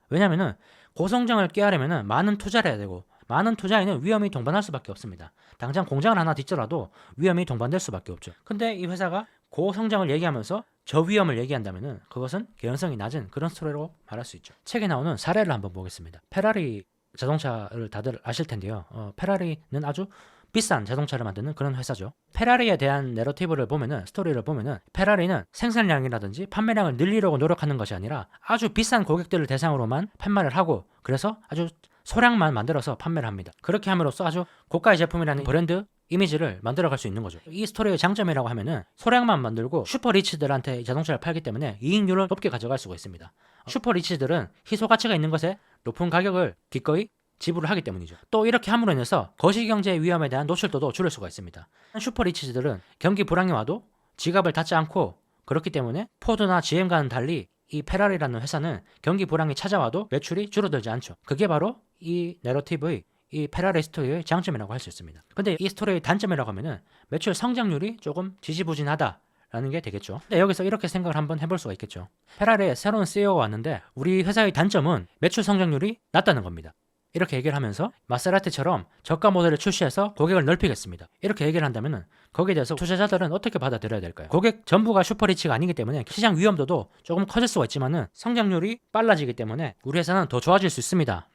왜냐하면 고성장을 깨하려면 많은 투자를 해야 되고 많은 투자에는 위험이 동반할 수밖에 없습니다. 당장 공장을 하나 짓더라도 위험이 동반될 수밖에 없죠. 근데 이 회사가 고성장을 얘기하면서 저위험을 얘기한다면 그것은 개연성이 낮은 그런 스토리로 말할 수 있죠. 책에 나오는 사례를 한번 보겠습니다. 페라리 자동차를 다들 아실 텐데요. 페라리는 아주 비싼 자동차를 만드는 그런 회사죠. 페라리에 대한 내러티브를 보면은 스토리를 보면은 페라리는 생산량이라든지 판매량을 늘리려고 노력하는 것이 아니라 아주 비싼 고객들을 대상으로만 판매를 하고 그래서 아주 소량만 만들어서 판매를 합니다. 그렇게 함으로써 아주 고가의 제품이라는 브랜드 이미지를 만들어갈 수 있는 거죠. 이 스토리의 장점이라고 하면은 소량만 만들고 슈퍼리치들한테 자동차를 팔기 때문에 이익률을 높게 가져갈 수가 있습니다. 슈퍼리치들은 희소 가치가 있는 것에 높은 가격을 기꺼이 지불을 하기 때문이죠. 또 이렇게 함으로 인해서 거시경제 위험에 대한 노출도도 줄일 수가 있습니다. 슈퍼리치들은 경기 불황이 와도 지갑을 닫지 않고 그렇기 때문에 포드나 GM과는 달리 이 페라리라는 회사는 경기 불황이 찾아와도 매출이 줄어들지 않죠. 그게 바로 이 내러티브의 이 페라리 스토리의 장점이라고 할 수 있습니다. 근데 이 스토리의 단점이라고 하면은 매출 성장률이 조금 지지부진하다라는 게 되겠죠. 근데 여기서 이렇게 생각을 한번 해볼 수가 있겠죠. 페라리의 새로운 CEO가 왔는데 우리 회사의 단점은 매출 성장률이 낮다는 겁니다. 이렇게 얘기를 하면서 마세라티처럼 저가 모델을 출시해서 고객을 넓히겠습니다. 이렇게 얘기를 한다면 거기에 대해서 투자자들은 어떻게 받아들여야 될까요? 고객 전부가 슈퍼리치가 아니기 때문에 시장 위험도도 조금 커질 수가 있지만은 성장률이 빨라지기 때문에 우리 회사는 더 좋아질 수 있습니다.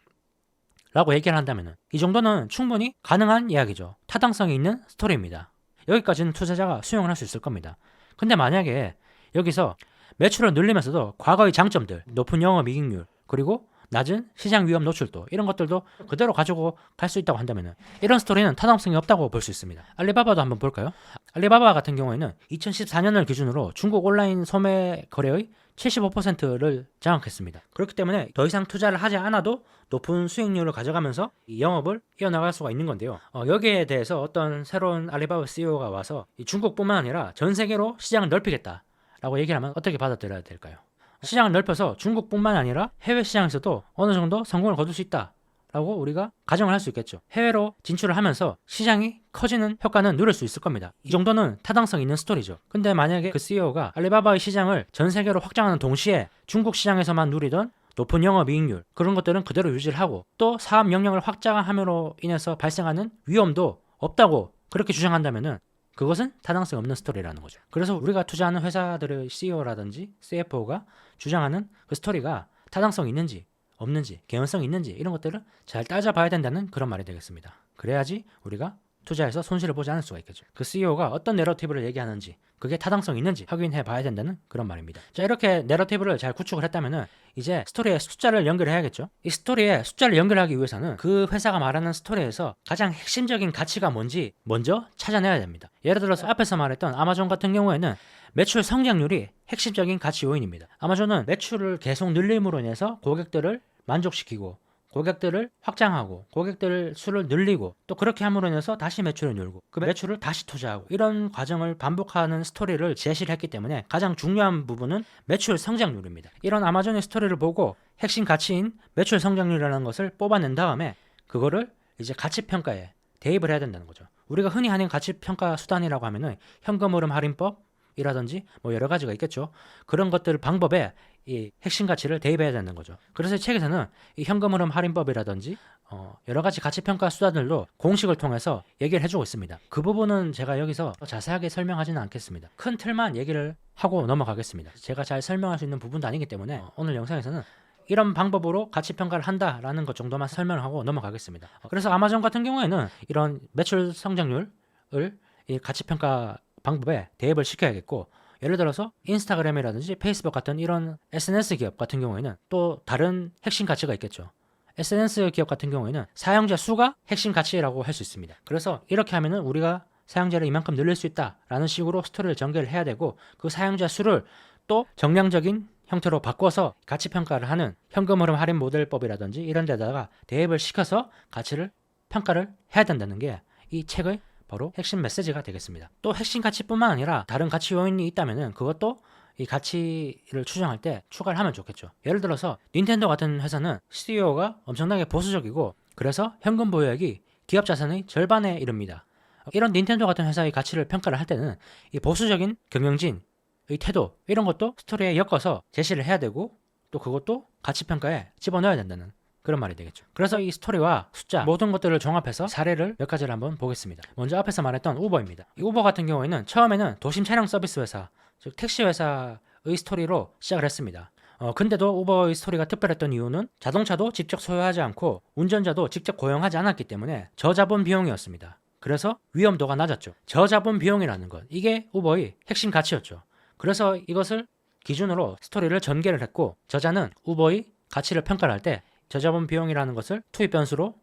라고 얘기를 한다면 이 정도는 충분히 가능한 이야기죠. 타당성이 있는 스토리입니다. 여기까지는 투자자가 수용을 할 수 있을 겁니다. 근데 만약에 여기서 매출을 늘리면서도 과거의 장점들, 높은 영업이익률, 그리고 낮은 시장 위험 노출도 이런 것들도 그대로 가지고 갈 수 있다고 한다면 이런 스토리는 타당성이 없다고 볼 수 있습니다. 알리바바도 한번 볼까요? 알리바바 같은 경우에는 2014년을 기준으로 중국 온라인 소매 거래의 75%를 장악했습니다. 그렇기 때문에 더 이상 투자를 하지 않아도 높은 수익률을 가져가면서 이 영업을 이어나갈 수가 있는 건데요. 여기에 대해서 어떤 새로운 알리바바 CEO가 와서 이 중국뿐만 아니라 전 세계로 시장을 넓히겠다라고 얘기를 하면 어떻게 받아들여야 될까요? 시장을 넓혀서 중국뿐만 아니라 해외 시장에서도 어느 정도 성공을 거둘 수 있다라고 우리가 가정을 할 수 있겠죠. 해외로 진출을 하면서 시장이 커지는 효과는 누릴 수 있을 겁니다. 이 정도는 타당성 있는 스토리죠. 근데 만약에 그 CEO가 알리바바의 시장을 전 세계로 확장하는 동시에 중국 시장에서만 누리던 높은 영업이익률 그런 것들은 그대로 유지를 하고 또 사업 영역을 확장함으로 인해서 발생하는 위험도 없다고 그렇게 주장한다면은 그것은 타당성 없는 스토리라는 거죠. 그래서 우리가 투자하는 회사들의 CEO라든지 CFO가 주장하는 그 스토리가 타당성 있는지 없는지 개연성 있는지 이런 것들을 잘 따져봐야 된다는 그런 말이 되겠습니다. 그래야지 우리가 투자해서 손실을 보지 않을 수가 있겠죠. 그 CEO가 어떤 내러티브를 얘기하는지, 그게 타당성 있는지 확인해 봐야 된다는 그런 말입니다. 자, 이렇게 내러티브를 잘 구축을 했다면은 이제 스토리에 숫자를 연결해야겠죠. 이 스토리에 숫자를 연결하기 위해서는 그 회사가 말하는 스토리에서 가장 핵심적인 가치가 뭔지 먼저 찾아내야 됩니다. 예를 들어서 앞에서 말했던 아마존 같은 경우에는 매출 성장률이 핵심적인 가치 요인입니다. 아마존은 매출을 계속 늘림으로 인해서 고객들을 만족시키고 고객들을 확장하고 고객들 수를 늘리고 또 그렇게 함으로 인해서 다시 매출을 늘고 그 매출을 다시 투자하고 이런 과정을 반복하는 스토리를 제시를 했기 때문에 가장 중요한 부분은 매출 성장률입니다. 이런 아마존의 스토리를 보고 핵심 가치인 매출 성장률이라는 것을 뽑아낸 다음에 그거를 이제 가치평가에 대입을 해야 된다는 거죠. 우리가 흔히 하는 가치평가 수단이라고 하면은 현금흐름 할인법 이라든지 뭐 여러 가지가 있겠죠. 그런 것들 방법에 이 핵심 가치를 대입해야 되는 거죠. 그래서 이 책에서는 이 현금흐름 할인법이라든지 여러 가지 가치평가 수단들도 공식을 통해서 얘기를 해주고 있습니다. 그 부분은 제가 여기서 자세하게 설명하지는 않겠습니다. 큰 틀만 얘기를 하고 넘어가겠습니다. 제가 잘 설명할 수 있는 부분도 아니기 때문에 오늘 영상에서는 이런 방법으로 가치평가를 한다라는 것 정도만 설명을 하고 넘어가겠습니다. 그래서 아마존 같은 경우에는 이런 매출 성장률을 이 가치평가 방법에 대입을 시켜야겠고, 예를 들어서 인스타그램이라든지 페이스북 같은 이런 SNS 기업 같은 경우에는 또 다른 핵심 가치가 있겠죠. SNS 기업 같은 경우에는 사용자 수가 핵심 가치라고 할 수 있습니다. 그래서 이렇게 하면은 우리가 사용자를 이만큼 늘릴 수 있다라는 식으로 스토리를 전개를 해야 되고, 그 사용자 수를 또 정량적인 형태로 바꿔서 가치 평가를 하는 현금흐름 할인 모델법이라든지 이런 데다가 대입을 시켜서 가치를 평가를 해야 된다는 게 이 책의 바로 핵심 메시지가 되겠습니다. 또 핵심 가치뿐만 아니라 다른 가치 요인이 있다면은 그것도 이 가치를 추정할 때 추가를 하면 좋겠죠. 예를 들어서 닌텐도 같은 회사는 CEO가 엄청나게 보수적이고 그래서 현금 보유액이 기업 자산의 절반에 이릅니다. 이런 닌텐도 같은 회사의 가치를 평가를 할 때는 이 보수적인 경영진의 태도 이런 것도 스토리에 엮어서 제시를 해야 되고 또 그것도 가치 평가에 집어넣어야 된다는 그런 말이 되겠죠. 그래서 이 스토리와 숫자 모든 것들을 종합해서 사례를 몇 가지를 한번 보겠습니다. 먼저 앞에서 말했던 우버입니다. 이 우버 같은 경우에는 처음에는 도심 차량 서비스 회사, 즉 택시 회사의 스토리로 시작을 했습니다. 근데도 우버의 스토리가 특별했던 이유는 자동차도 직접 소유하지 않고 운전자도 직접 고용하지 않았기 때문에 저자본 비용이었습니다. 그래서 위험도가 낮았죠. 저자본 비용이라는 것, 이게 우버의 핵심 가치였죠. 그래서 이것을 기준으로 스토리를 전개를 했고, 저자는 우버의 가치를 평가를 할 때 저자본 비용이라는 것을 투입 변수로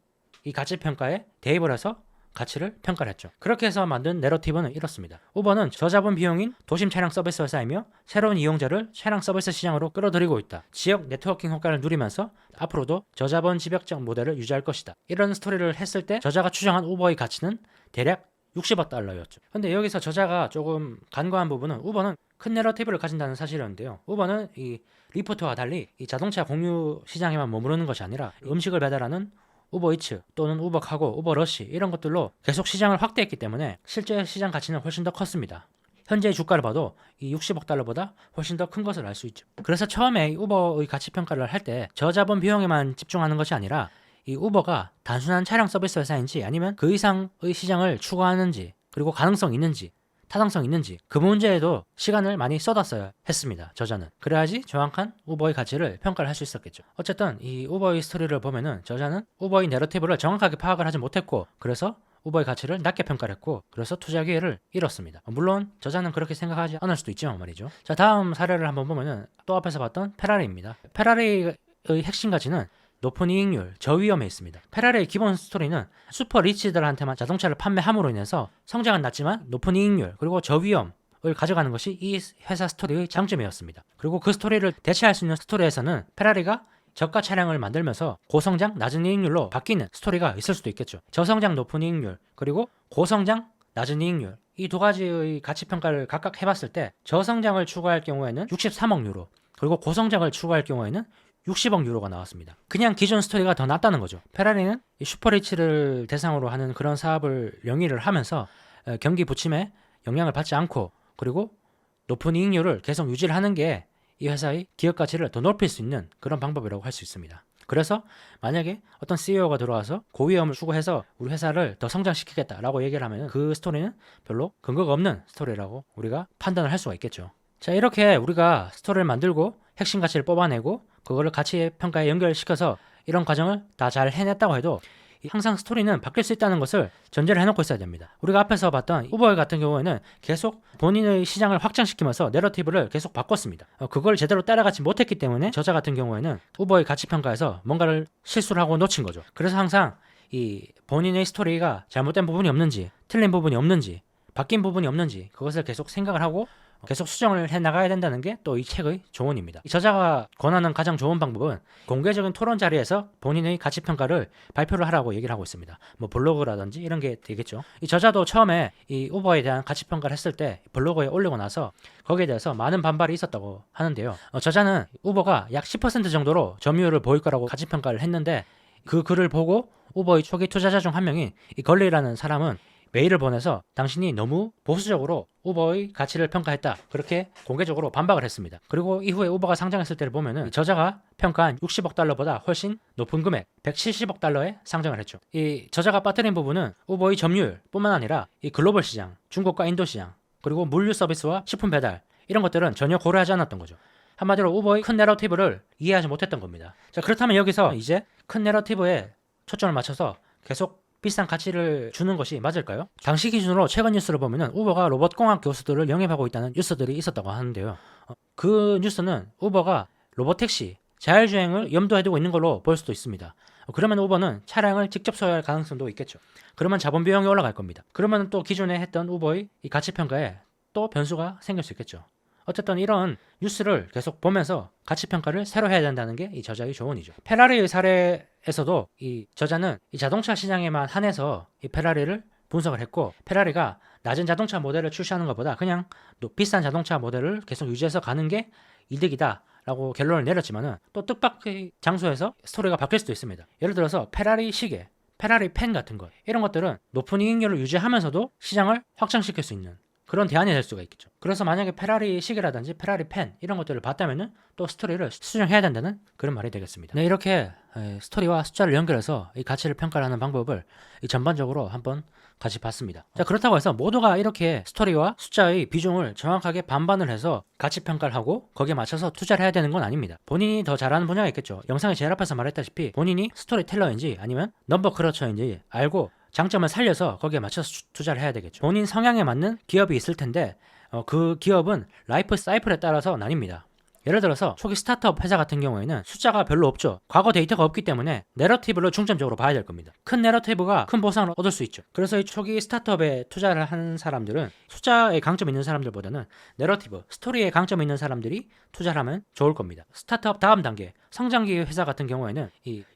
이 가치 평가에 대입을 해서 가치를 평가를 했죠. 그렇게 해서 만든 내러티브는 이렇습니다. 우버는 저자본 비용인 도심 차량 서비스 회사이며 새로운 이용자를 차량 서비스 시장으로 끌어들이고 있다. 지역 네트워킹 효과를 누리면서 앞으로도 저자본 집약적 모델을 유지할 것이다. 이런 스토리를 했을 때 저자가 추정한 우버의 가치는 대략 60억 달러였죠. 근데 여기서 저자가 조금 간과한 부분은 우버는 큰 내러티브를 가진다는 사실이었는데요. 우버는 이 리포트와 달리 이 자동차 공유 시장에만 머무르는 것이 아니라 음식을 배달하는 우버이츠 또는 우버카고, 우버러시 이런 것들로 계속 시장을 확대했기 때문에 실제 시장 가치는 훨씬 더 컸습니다. 현재의 주가를 봐도 이 60억 달러보다 훨씬 더 큰 것을 알 수 있죠. 그래서 처음에 이 우버의 가치 평가를 할 때 저자본 비용에만 집중하는 것이 아니라 이 우버가 단순한 차량 서비스 회사인지 아니면 그 이상의 시장을 추구하는지, 그리고 가능성 있는지 타당성 있는지 그 문제에도 시간을 많이 쏟았어야 했습니다. 저자는. 그래야지 정확한 우버의 가치를 평가를 할 수 있었겠죠. 어쨌든 이 우버의 스토리를 보면은 저자는 우버의 내러티브를 정확하게 파악을 하지 못했고 그래서 우버의 가치를 낮게 평가를 했고 그래서 투자 기회를 잃었습니다. 물론 저자는 그렇게 생각하지 않을 수도 있지만 말이죠. 자, 다음 사례를 한번 보면은 또 앞에서 봤던 페라리입니다. 페라리의 핵심 가치는 높은 이익률, 저위험에 있습니다. 페라리의 기본 스토리는 슈퍼 리치들한테만 자동차를 판매함으로 인해서 성장은 낮지만 높은 이익률 그리고 저위험을 가져가는 것이 이 회사 스토리의 장점이었습니다. 그리고 그 스토리를 대체할 수 있는 스토리에서는 페라리가 저가 차량을 만들면서 고성장 낮은 이익률로 바뀌는 스토리가 있을 수도 있겠죠. 저성장 높은 이익률 그리고 고성장 낮은 이익률, 이 두 가지의 가치 평가를 각각 해봤을 때 저성장을 추구할 경우에는 63억 유로 그리고 고성장을 추구할 경우에는 60억 유로가 나왔습니다. 그냥 기존 스토리가 더 낫다는 거죠. 페라리는 이 슈퍼리치를 대상으로 하는 그런 사업을 영위를 하면서 경기 부침에 영향을 받지 않고 그리고 높은 이익률을 계속 유지를 하는 게 이 회사의 기업 가치를 더 높일 수 있는 그런 방법이라고 할 수 있습니다. 그래서 만약에 어떤 CEO가 들어와서 고위험을 추구해서 우리 회사를 더 성장시키겠다라고 얘기를 하면 그 스토리는 별로 근거가 없는 스토리라고 우리가 판단을 할 수가 있겠죠. 자, 이렇게 우리가 스토리를 만들고 핵심 가치를 뽑아내고 그거를 가치 평가에 연결시켜서 이런 과정을 다 잘 해냈다고 해도 항상 스토리는 바뀔 수 있다는 것을 전제를 해놓고 있어야 됩니다. 우리가 앞에서 봤던 우버이 같은 경우에는 계속 본인의 시장을 확장시키면서 내러티브를 계속 바꿨습니다. 그걸 제대로 따라가지 못했기 때문에 저자 같은 경우에는 우버의 가치평가에서 뭔가를 실수를 하고 놓친 거죠. 그래서 항상 이 본인의 스토리가 잘못된 부분이 없는지, 틀린 부분이 없는지, 바뀐 부분이 없는지 그것을 계속 생각을 하고 계속 수정을 해 나가야 된다는 게 또 이 책의 조언입니다. 이 저자가 권하는 가장 좋은 방법은 공개적인 토론 자리에서 본인의 가치평가를 발표를 하라고 얘기를 하고 있습니다. 뭐 블로그라든지 이런 게 되겠죠. 이 저자도 처음에 이 우버에 대한 가치평가를 했을 때 블로그에 올리고 나서 거기에 대해서 많은 반발이 있었다고 하는데요. 저자는 우버가 약 10% 정도로 점유율을 보일 거라고 가치평가를 했는데 그 글을 보고 우버의 초기 투자자 중 한 명인 이 걸리라는 사람은 메일을 보내서 당신이 너무 보수적으로 우버의 가치를 평가했다. 그렇게 공개적으로 반박을 했습니다. 그리고 이후에 우버가 상장했을 때를 보면은 저자가 평가한 60억 달러보다 훨씬 높은 금액 170억 달러에 상장을 했죠. 이 저자가 빠뜨린 부분은 우버의 점유율뿐만 아니라 이 글로벌 시장, 중국과 인도 시장, 그리고 물류 서비스와 식품 배달 이런 것들은 전혀 고려하지 않았던 거죠. 한마디로 우버의 큰 내러티브를 이해하지 못했던 겁니다. 자, 그렇다면 여기서 이제 큰 내러티브에 초점을 맞춰서 계속 비싼 가치를 주는 것이 맞을까요? 당시 기준으로 최근 뉴스를 보면은 우버가 로봇공학 교수들을 영입하고 있다는 뉴스들이 있었다고 하는데요. 그 뉴스는 우버가 로봇택시, 자율주행을 염두에 두고 있는 걸로 볼 수도 있습니다. 그러면 우버는 차량을 직접 소유할 가능성도 있겠죠. 그러면 자본 비용이 올라갈 겁니다. 그러면 또 기존에 했던 우버의 이 가치평가에 또 변수가 생길 수 있겠죠. 어쨌든 이런 뉴스를 계속 보면서 가치평가를 새로 해야 된다는 게 이 저자의 조언이죠. 페라리의 사례에서도 이 저자는 이 자동차 시장에만 한해서 이 페라리를 분석을 했고, 페라리가 낮은 자동차 모델을 출시하는 것보다 그냥 비싼 자동차 모델을 계속 유지해서 가는 게 이득이다 라고 결론을 내렸지만은 또 뜻밖의 장소에서 스토리가 바뀔 수도 있습니다. 예를 들어서 페라리 시계, 페라리 펜 같은 것, 이런 것들은 높은 이익률을 유지하면서도 시장을 확장시킬 수 있는 그런 대안이 될 수가 있겠죠. 그래서 만약에 페라리 시계라든지 페라리 펜 이런 것들을 봤다면은 또 스토리를 수정해야 된다는 그런 말이 되겠습니다. 네, 이렇게 스토리와 숫자를 연결해서 이 가치를 평가하는 방법을 전반적으로 한번 같이 봤습니다. 자, 그렇다고 해서 모두가 이렇게 스토리와 숫자의 비중을 정확하게 반반을 해서 가치 평가를 하고 거기에 맞춰서 투자를 해야 되는 건 아닙니다. 본인이 더 잘하는 분야가 있겠죠. 영상의 제일 앞에서 말했다시피 본인이 스토리텔러인지 아니면 넘버 크러처인지 알고 장점을 살려서 거기에 맞춰서 투자를 해야 되겠죠. 본인 성향에 맞는 기업이 있을 텐데 그 기업은 라이프 사이클에 따라서 나뉩니다. 예를 들어서 초기 스타트업 회사 같은 경우에는 숫자가 별로 없죠. 과거 데이터가 없기 때문에 내러티브를 중점적으로 봐야 될 겁니다. 큰 내러티브가 큰 보상을 얻을 수 있죠. 그래서 이 초기 스타트업에 투자를 하는 사람들은 숫자에 강점이 있는 사람들보다는 내러티브, 스토리에 강점이 있는 사람들이 투자를 하면 좋을 겁니다. 스타트업 다음 단계, 성장기 회사 같은 경우에는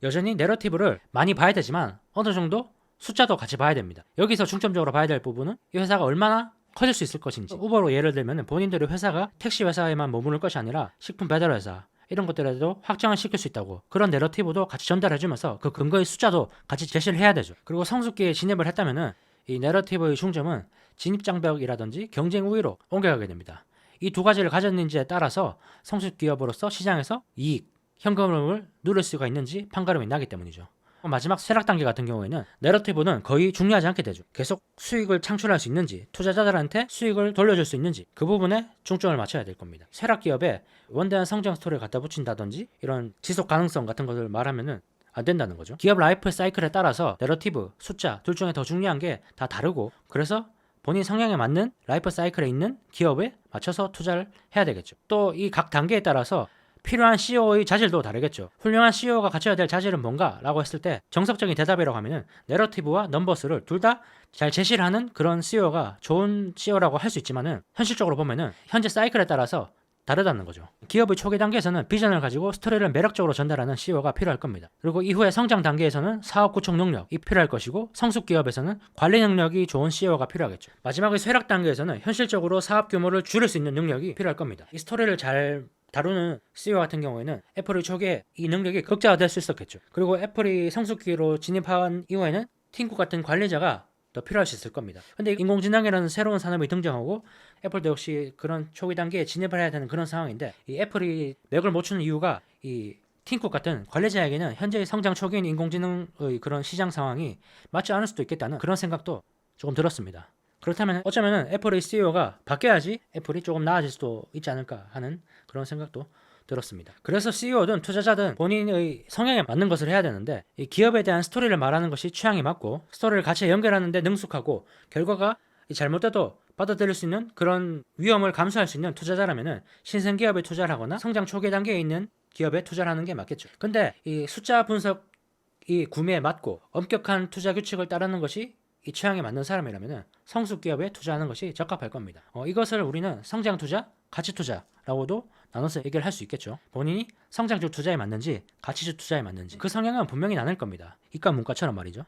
여전히 내러티브를 많이 봐야 되지만 어느 정도 숫자도 같이 봐야 됩니다. 여기서 중점적으로 봐야 될 부분은 이 회사가 얼마나 커질 수 있을 것인지. 우버로 예를 들면 본인들의 회사가 택시 회사에만 머무를 것이 아니라 식품 배달 회사 이런 것들에도 확장을 시킬 수 있다고 그런 내러티브도 같이 전달해주면서 그 근거의 숫자도 같이 제시를 해야 되죠. 그리고 성숙기에 진입을 했다면은 이 내러티브의 중점은 진입장벽이라든지 경쟁 우위로 옮겨가게 됩니다. 이 두 가지를 가졌는지에 따라서 성숙 기업으로서 시장에서 이익, 현금을 누릴 수가 있는지 판가름이 나기 때문이죠. 마지막 쇠락 단계 같은 경우에는 내러티브는 거의 중요하지 않게 되죠. 계속 수익을 창출할 수 있는지, 투자자들한테 수익을 돌려줄 수 있는지 그 부분에 중점을 맞춰야 될 겁니다. 쇠락 기업에 원대한 성장 스토리를 갖다 붙인다든지 이런 지속 가능성 같은 것을 말하면은 안 된다는 거죠. 기업 라이프 사이클에 따라서 내러티브, 숫자 둘 중에 더 중요한 게 다 다르고, 그래서 본인 성향에 맞는 라이프 사이클에 있는 기업에 맞춰서 투자를 해야 되겠죠. 또 이 각 단계에 따라서 필요한 CEO의 자질도 다르겠죠. 훌륭한 CEO가 갖춰야 될 자질은 뭔가? 라고 했을 때 정석적인 대답이라고 하면은 내러티브와 넘버스를 둘 다 잘 제시를 하는 그런 CEO가 좋은 CEO라고 할 수 있지만은 현실적으로 보면은 현재 사이클에 따라서 다르다는 거죠. 기업의 초기 단계에서는 비전을 가지고 스토리를 매력적으로 전달하는 CEO가 필요할 겁니다. 그리고 이후에 성장 단계에서는 사업 구축 능력이 필요할 것이고, 성숙 기업에서는 관리 능력이 좋은 CEO가 필요하겠죠. 마지막의 쇠락 단계에서는 현실적으로 사업 규모를 줄일 수 있는 능력이 필요할 겁니다. 이 스토리를 잘 다루는 CEO 같은 경우에는 애플이 초기에 이 능력이 극자화될 수 있었겠죠. 그리고 애플이 성숙기로 진입한 이후에는 팀쿡 같은 관리자가 더 필요할 수 있을 겁니다. 근데 인공지능이라는 새로운 산업이 등장하고 애플도 역시 그런 초기 단계에 진입을 해야 되는 그런 상황인데, 이 애플이 맥을 못 추는 이유가 이 팀쿡 같은 관리자에게는 현재의 성장 초기인 인공지능의 그런 시장 상황이 맞지 않을 수도 있겠다는 그런 생각도 조금 들었습니다. 그렇다면 어쩌면 애플의 CEO가 바뀌어야지 애플이 조금 나아질 수도 있지 않을까 하는 그런 생각도 들었습니다. 그래서 CEO든 투자자든 본인의 성향에 맞는 것을 해야 되는데 이 기업에 대한 스토리를 말하는 것이 취향이 맞고 스토리를 같이 연결하는데 능숙하고 결과가 잘못돼도 받아들일 수 있는 그런 위험을 감수할 수 있는 투자자라면은 신생기업에 투자를 하거나 성장 초기 단계에 있는 기업에 투자를 하는 게 맞겠죠. 근데 이 숫자 분석이 구매에 맞고 엄격한 투자 규칙을 따르는 것이 이 취향에 맞는 사람이라면은 성숙 기업에 투자하는 것이 적합할 겁니다. 이것을 우리는 성장 투자, 가치 투자라고도 나눠서 얘기를 할 수 있겠죠. 본인이 성장주 투자에 맞는지 가치주 투자에 맞는지 그 성향은 분명히 나뉠 겁니다. 이과 문과처럼 말이죠.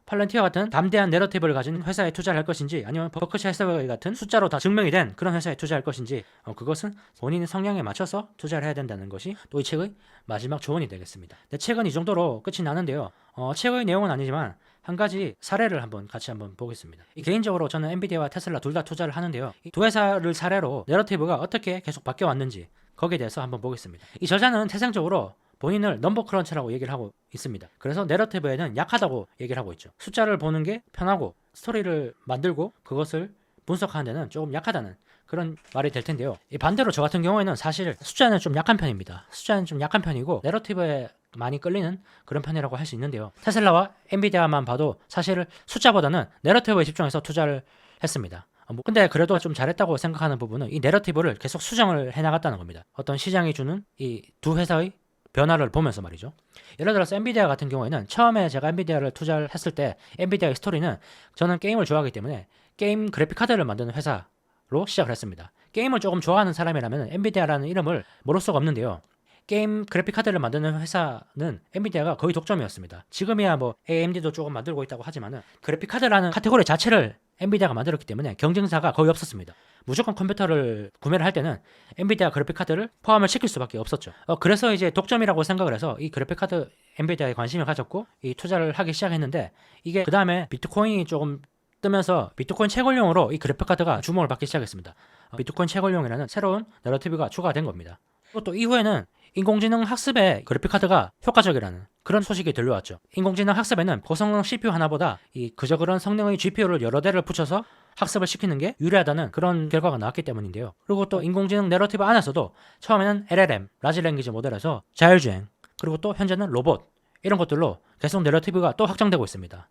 팔런티어 같은 담대한 내러티브를 가진 회사에 투자를 할 것인지 아니면 버크셔 해서웨이 같은 숫자로 다 증명이 된 그런 회사에 투자할 것인지 그것은 본인의 성향에 맞춰서 투자를 해야 된다는 것이 또 이 책의 마지막 조언이 되겠습니다. 내 책은 이 정도로 끝이 나는데요. 책의 내용은 아니지만 한 가지 사례를 같이 보겠습니다. 개인적으로 저는 엔비디아와 테슬라 둘 다 투자를 하는데요. 이 두 회사를 사례로 내러티브가 어떻게 계속 바뀌어 왔는지 거기에 대해서 한번 보겠습니다. 이 저자는 태생적으로 본인을 넘버 크런치라고 얘기를 하고 있습니다. 그래서 내러티브에는 약하다고 얘기를 하고 있죠. 숫자를 보는 게 편하고 스토리를 만들고 그것을 분석하는 데는 조금 약하다는 그런 말이 될 텐데요. 반대로 저 같은 경우에는 사실 숫자는 좀 약한 편입니다. 숫자는 좀 약한 편이고 내러티브에 많이 끌리는 그런 편이라고 할 수 있는데요. 테슬라와 엔비디아만 봐도 사실 숫자보다는 내러티브에 집중해서 투자를 했습니다. 근데 그래도 좀 잘했다고 생각하는 부분은 이 내러티브를 계속 수정을 해나갔다는 겁니다. 어떤 시장이 주는 이 두 회사의 변화를 보면서 말이죠. 예를 들어서 엔비디아 같은 경우에는 처음에 제가 엔비디아를 투자를 했을 때 엔비디아의 스토리는 저는 게임을 좋아하기 때문에 게임 그래픽 카드를 만드는 회사로 시작을 했습니다. 게임을 조금 좋아하는 사람이라면 엔비디아라는 이름을 모를 수가 없는데요. 게임 그래픽 카드를 만드는 회사는 엔비디아가 거의 독점이었습니다. 지금이야 뭐 AMD도 조금 만들고 있다고 하지만은 그래픽 카드라는 카테고리 자체를 엔비디아가 만들었기 때문에 경쟁사가 거의 없었습니다. 무조건 컴퓨터를 구매를 할 때는 엔비디아 그래픽 카드를 포함을 시킬 수밖에 없었죠. 그래서 이제 독점이라고 생각을 해서 이 그래픽 카드 엔비디아에 관심을 가졌고 이 투자를 하기 시작했는데 이게 그 다음에 비트코인이 조금 뜨면서 비트코인 채굴용으로 이 그래픽 카드가 주목을 받기 시작했습니다. 비트코인 채굴용이라는 새로운 내러티브가 추가된 겁니다. 또 이후에는 인공지능 학습에 그래픽카드가 효과적이라는 그런 소식이 들려왔죠. 인공지능 학습에는 고성능 CPU 하나보다 그저 그런 성능의 GPU를 여러 대를 붙여서 학습을 시키는 게 유리하다는 그런 결과가 나왔기 때문인데요. 그리고 또 인공지능 내러티브 안에서도 처음에는 LLM, 라지 랭귀지 모델에서 자율주행, 그리고 또 현재는 로봇 이런 것들로 계속 내러티브가 또 확장되고 있습니다.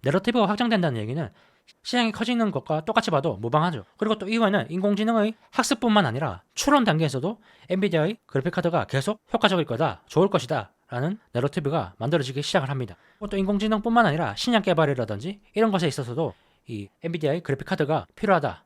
내러티브가 확장된다는 얘기는 시장이 커지는 것과 똑같이 봐도 무방하죠. 그리고 또 이후에는 인공지능의 학습뿐만 아니라 추론 단계에서도 엔비디아의 그래픽카드가 계속 효과적일 거다, 좋을 것이다 라는 내러티브가 만들어지기 시작을 합니다. 또 인공지능뿐만 아니라 신약 개발이라든지 이런 것에 있어서도 이 엔비디아의 그래픽카드가 필요하다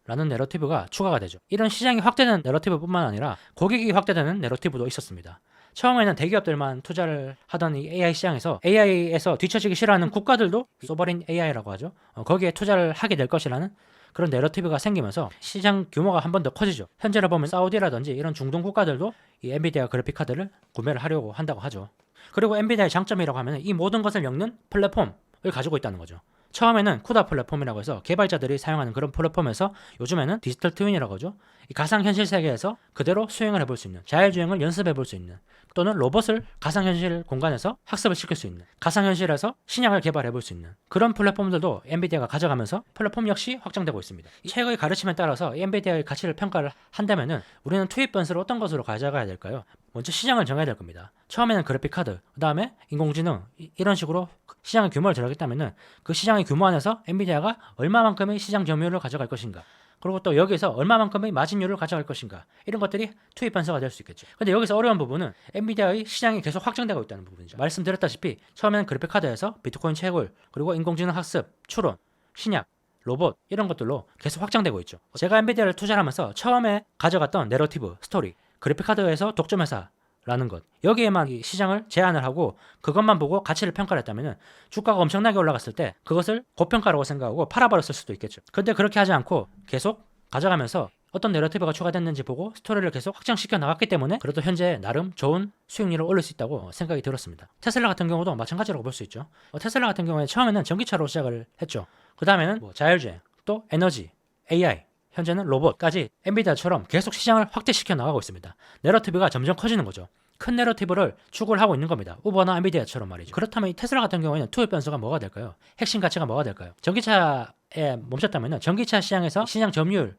라는 내러티브가 추가가 되죠. 이런 시장이 확대되는 내러티브뿐만 아니라 고객이 확대되는 내러티브도 있었습니다. 처음에는 대기업들만 투자를 하던 이 AI 시장에서 AI에서 뒤처지기 싫어하는 국가들도 소버린 AI라고 하죠. 거기에 투자를 하게 될 것이라는 그런 내러티브가 생기면서 시장 규모가 한 번 더 커지죠. 현재로 보면 사우디라든지 이런 중동 국가들도 이 엔비디아 그래픽 카드를 구매를 하려고 한다고 하죠. 그리고 엔비디아의 장점이라고 하면 이 모든 것을 엮는 플랫폼을 가지고 있다는 거죠. 처음에는 쿠다 플랫폼이라고 해서 개발자들이 사용하는 그런 플랫폼에서 요즘에는 디지털 트윈이라고 하죠. 이 가상현실 세계에서 그대로 수행을 해볼 수 있는, 자율주행을 연습해볼 수 있는, 또는 로봇을 가상현실 공간에서 학습을 시킬 수 있는, 가상현실에서 신약을 개발해볼 수 있는 그런 플랫폼들도 엔비디아가 가져가면서 플랫폼 역시 확장되고 있습니다. 이 책의 가르침에 따라서 엔비디아의 가치를 평가를 한다면은 우리는 투입 변수를 어떤 것으로 가져가야 될까요? 먼저 시장을 정해야 될 겁니다. 처음에는 그래픽 카드, 그 다음에 인공지능 이런 식으로 시장의 규모를 정하겠다면은 그 시장의 규모 안에서 엔비디아가 얼마만큼의 시장 점유율을 가져갈 것인가, 그리고 또 여기에서 얼마만큼의 마진율을 가져갈 것인가, 이런 것들이 투입 변수가 될 수 있겠죠. 근데 여기서 어려운 부분은 엔비디아의 시장이 계속 확장되고 있다는 부분이죠. 말씀드렸다시피 처음에는 그래픽 카드에서 비트코인 채굴, 그리고 인공지능 학습, 추론, 신약, 로봇 이런 것들로 계속 확장되고 있죠. 제가 엔비디아를 투자하면서 처음에 가져갔던 내러티브, 스토리, 그래픽 카드에서 독점회사라는 것, 여기에만 이 시장을 제한을 하고 그것만 보고 가치를 평가를 했다면 주가가 엄청나게 올라갔을 때 그것을 고평가라고 생각하고 팔아버렸을 수도 있겠죠. 근데 그렇게 하지 않고 계속 가져가면서 어떤 내러티브가 추가됐는지 보고 스토리를 계속 확장시켜 나갔기 때문에 그래도 현재 나름 좋은 수익률을 올릴 수 있다고 생각이 들었습니다. 테슬라 같은 경우도 마찬가지라고 볼 수 있죠. 테슬라 같은 경우에 처음에는 전기차로 시작을 했죠. 그 다음에는 자율주행, 또 에너지, AI, 현재는 로봇까지 엔비디아처럼 계속 시장을 확대시켜 나가고 있습니다. 내러티브가 점점 커지는 거죠. 큰 내러티브를 추구를 하고 있는 겁니다. 우버나 엔비디아처럼 말이죠. 그렇다면 이 테슬라 같은 경우에는 투입 변수가 뭐가 될까요? 핵심 가치가 뭐가 될까요? 전기차에 멈췄다면 전기차 시장에서 시장 점유율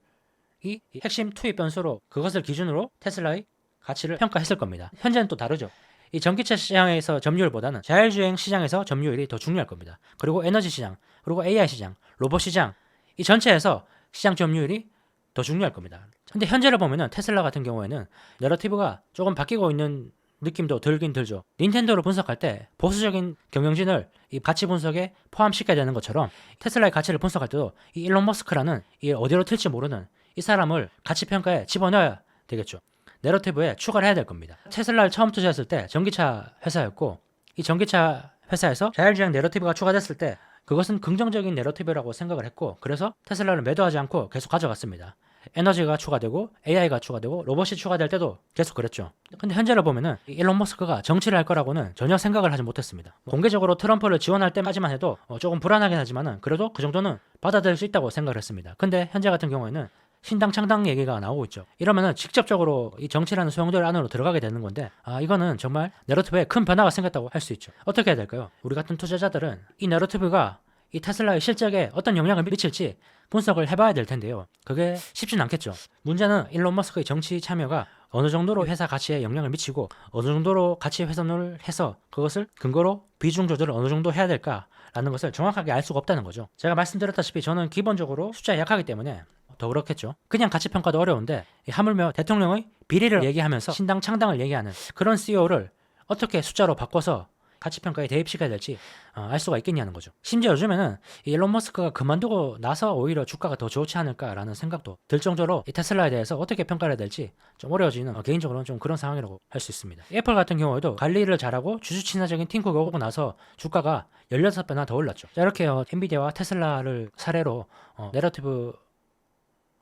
이 핵심 투입 변수로 그것을 기준으로 테슬라의 가치를 평가했을 겁니다. 현재는 또 다르죠. 이 전기차 시장에서 점유율보다는 자율주행 시장에서 점유율이 더 중요할 겁니다. 그리고 에너지 시장, 그리고 AI 시장, 로봇 시장, 이 전체에서 시장 점유율이 더 중요할 겁니다. 근데 현재를 보면은 테슬라 같은 경우에는 내러티브가 조금 바뀌고 있는 느낌도 들긴 들죠. 닌텐도를 분석할 때 보수적인 경영진을 이 가치 분석에 포함시켜야 되는 것처럼 테슬라의 가치를 분석할 때도 이 일론 머스크라는 이 어디로 튈지 모르는 이 사람을 가치 평가에 집어넣어야 되겠죠. 내러티브에 추가를 해야 될 겁니다. 테슬라를 처음 투자했을 때 전기차 회사였고, 이 전기차 회사에서 자율주행 내러티브가 추가됐을 때 그것은 긍정적인 내러티브라고 생각을 했고, 그래서 테슬라를 매도하지 않고 계속 가져갔습니다. 에너지가 추가되고 AI가 추가되고 로봇이 추가될 때도 계속 그랬죠. 근데 현재를 보면은 일론 머스크가 정치를 할 거라고는 전혀 생각을 하지 못했습니다. 공개적으로 트럼프를 지원할 때까지만 해도 조금 불안하긴 하지만은 그래도 그 정도는 받아들일 수 있다고 생각을 했습니다. 근데 현재 같은 경우에는 신당 창당 얘기가 나오고 있죠. 이러면은 직접적으로 이 정치라는 소용돌이 안으로 들어가게 되는 건데, 이거는 정말 내러티브에 큰 변화가 생겼다고 할 수 있죠. 어떻게 해야 될까요? 우리 같은 투자자들은 이 내러티브가 이 테슬라의 실적에 어떤 영향을 미칠지 분석을 해봐야 될 텐데요. 그게 쉽진 않겠죠. 문제는 일론 머스크의 정치 참여가 어느 정도로 회사 가치에 영향을 미치고 어느 정도로 가치 훼손을 해서 그것을 근거로 비중 조절을 어느 정도 해야 될까라는 것을 정확하게 알 수가 없다는 거죠. 제가 말씀드렸다시피 저는 기본적으로 숫자에 약하기 때문에 더 그렇겠죠. 그냥 가치 평가도 어려운데 하물며 대통령의 비리를 얘기하면서 신당 창당을 얘기하는 그런 CEO를 어떻게 숫자로 바꿔서 가치평가에 대입시켜야 될지 알 수가 있겠냐는 거죠. 심지어 요즘에는 일론 머스크가 그만두고 나서 오히려 주가가 더 좋지 않을까라는 생각도 들 정도로 이 테슬라에 대해서 어떻게 평가를 해야 될지 좀 어려워지는, 개인적으로는 좀 그런 상황이라고 할 수 있습니다. 애플 같은 경우에도 관리를 잘하고 주주 친화적인 팀쿡이 오고 나서 주가가 16배나 더 올랐죠. 자, 이렇게 엔비디아와 테슬라를 사례로 내러티브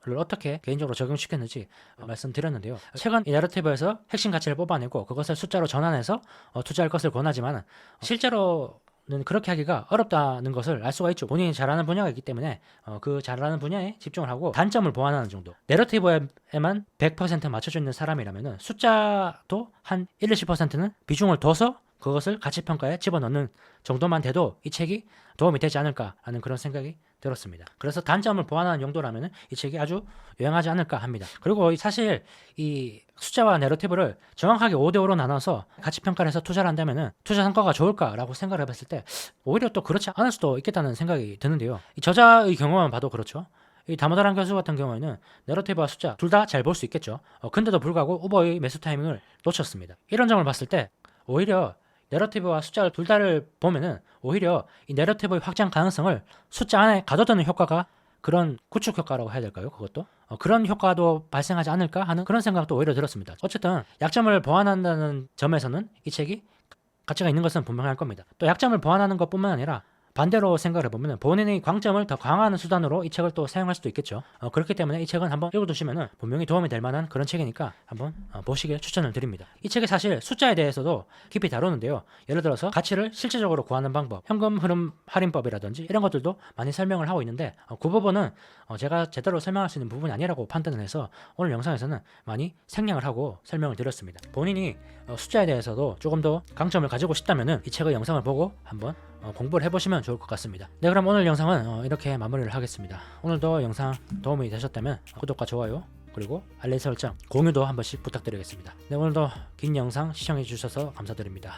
를 어떻게 개인적으로 적용시켰는지 말씀드렸는데요. 최근 이 내러티브에서 핵심 가치를 뽑아내고 그것을 숫자로 전환해서 투자할 것을 권하지만 실제로는 그렇게 하기가 어렵다는 것을 알 수가 있죠. 본인이 잘하는 분야가 있기 때문에 그 잘하는 분야에 집중을 하고 단점을 보완하는 정도. 내러티브에만 100% 맞춰져 있는 사람이라면 숫자도 한 1, 20%는 비중을 둬서 그것을 가치평가에 집어넣는 정도만 돼도 이 책이 도움이 되지 않을까라는 그런 생각이 들었습니다. 그래서 단점을 보완하는 용도라면 이 책이 아주 유용하지 않을까 합니다. 그리고 사실 이 숫자와 내러티브를 정확하게 5대5로 나눠서 가치평가를 해서 투자를 한다면 투자 성과가 좋을까라고 생각을 해봤을 때 오히려 또 그렇지 않을 수도 있겠다는 생각이 드는데요. 이 저자의 경우만 봐도 그렇죠. 이 다모다란 교수 같은 경우에는 내러티브와 숫자 둘 다 잘 볼 수 있겠죠. 근데도 불구하고 우버의 매수 타이밍을 놓쳤습니다. 이런 점을 봤을 때 오히려 내러티브와 숫자를 둘 다를 보면은 오히려 이 내러티브의 확장 가능성을 숫자 안에 가둬두는 효과가, 그런 구축 효과라고 해야 될까요? 그것도 그런 효과도 발생하지 않을까 하는 그런 생각도 오히려 들었습니다. 어쨌든 약점을 보완한다는 점에서는 이 책이 가치가 있는 것은 분명할 겁니다. 또 약점을 보완하는 것뿐만 아니라 반대로 생각을 해보면 본인의 강점을 더 강화하는 수단으로 이 책을 또 사용할 수도 있겠죠. 그렇기 때문에 이 책은 한번 읽어두시면 분명히 도움이 될 만한 그런 책이니까 한번 보시길 추천을 드립니다. 이 책이 사실 숫자에 대해서도 깊이 다루는데요. 예를 들어서 가치를 실질적으로 구하는 방법, 현금 흐름 할인법이라든지 이런 것들도 많이 설명을 하고 있는데 그 부분은 제가 제대로 설명할 수 있는 부분이 아니라고 판단을 해서 오늘 영상에서는 많이 생략을 하고 설명을 드렸습니다. 본인이 숫자에 대해서도 조금 더 강점을 가지고 싶다면 이 책의 영상을 보고 한번 공부를 해보시면 좋을 것 같습니다. 네, 그럼 오늘 영상은 이렇게 마무리를 하겠습니다. 오늘도 영상 도움이 되셨다면 구독과 좋아요 그리고 알림 설정, 공유도 한 번씩 부탁드리겠습니다. 네, 오늘도 긴 영상 시청해 주셔서 감사드립니다.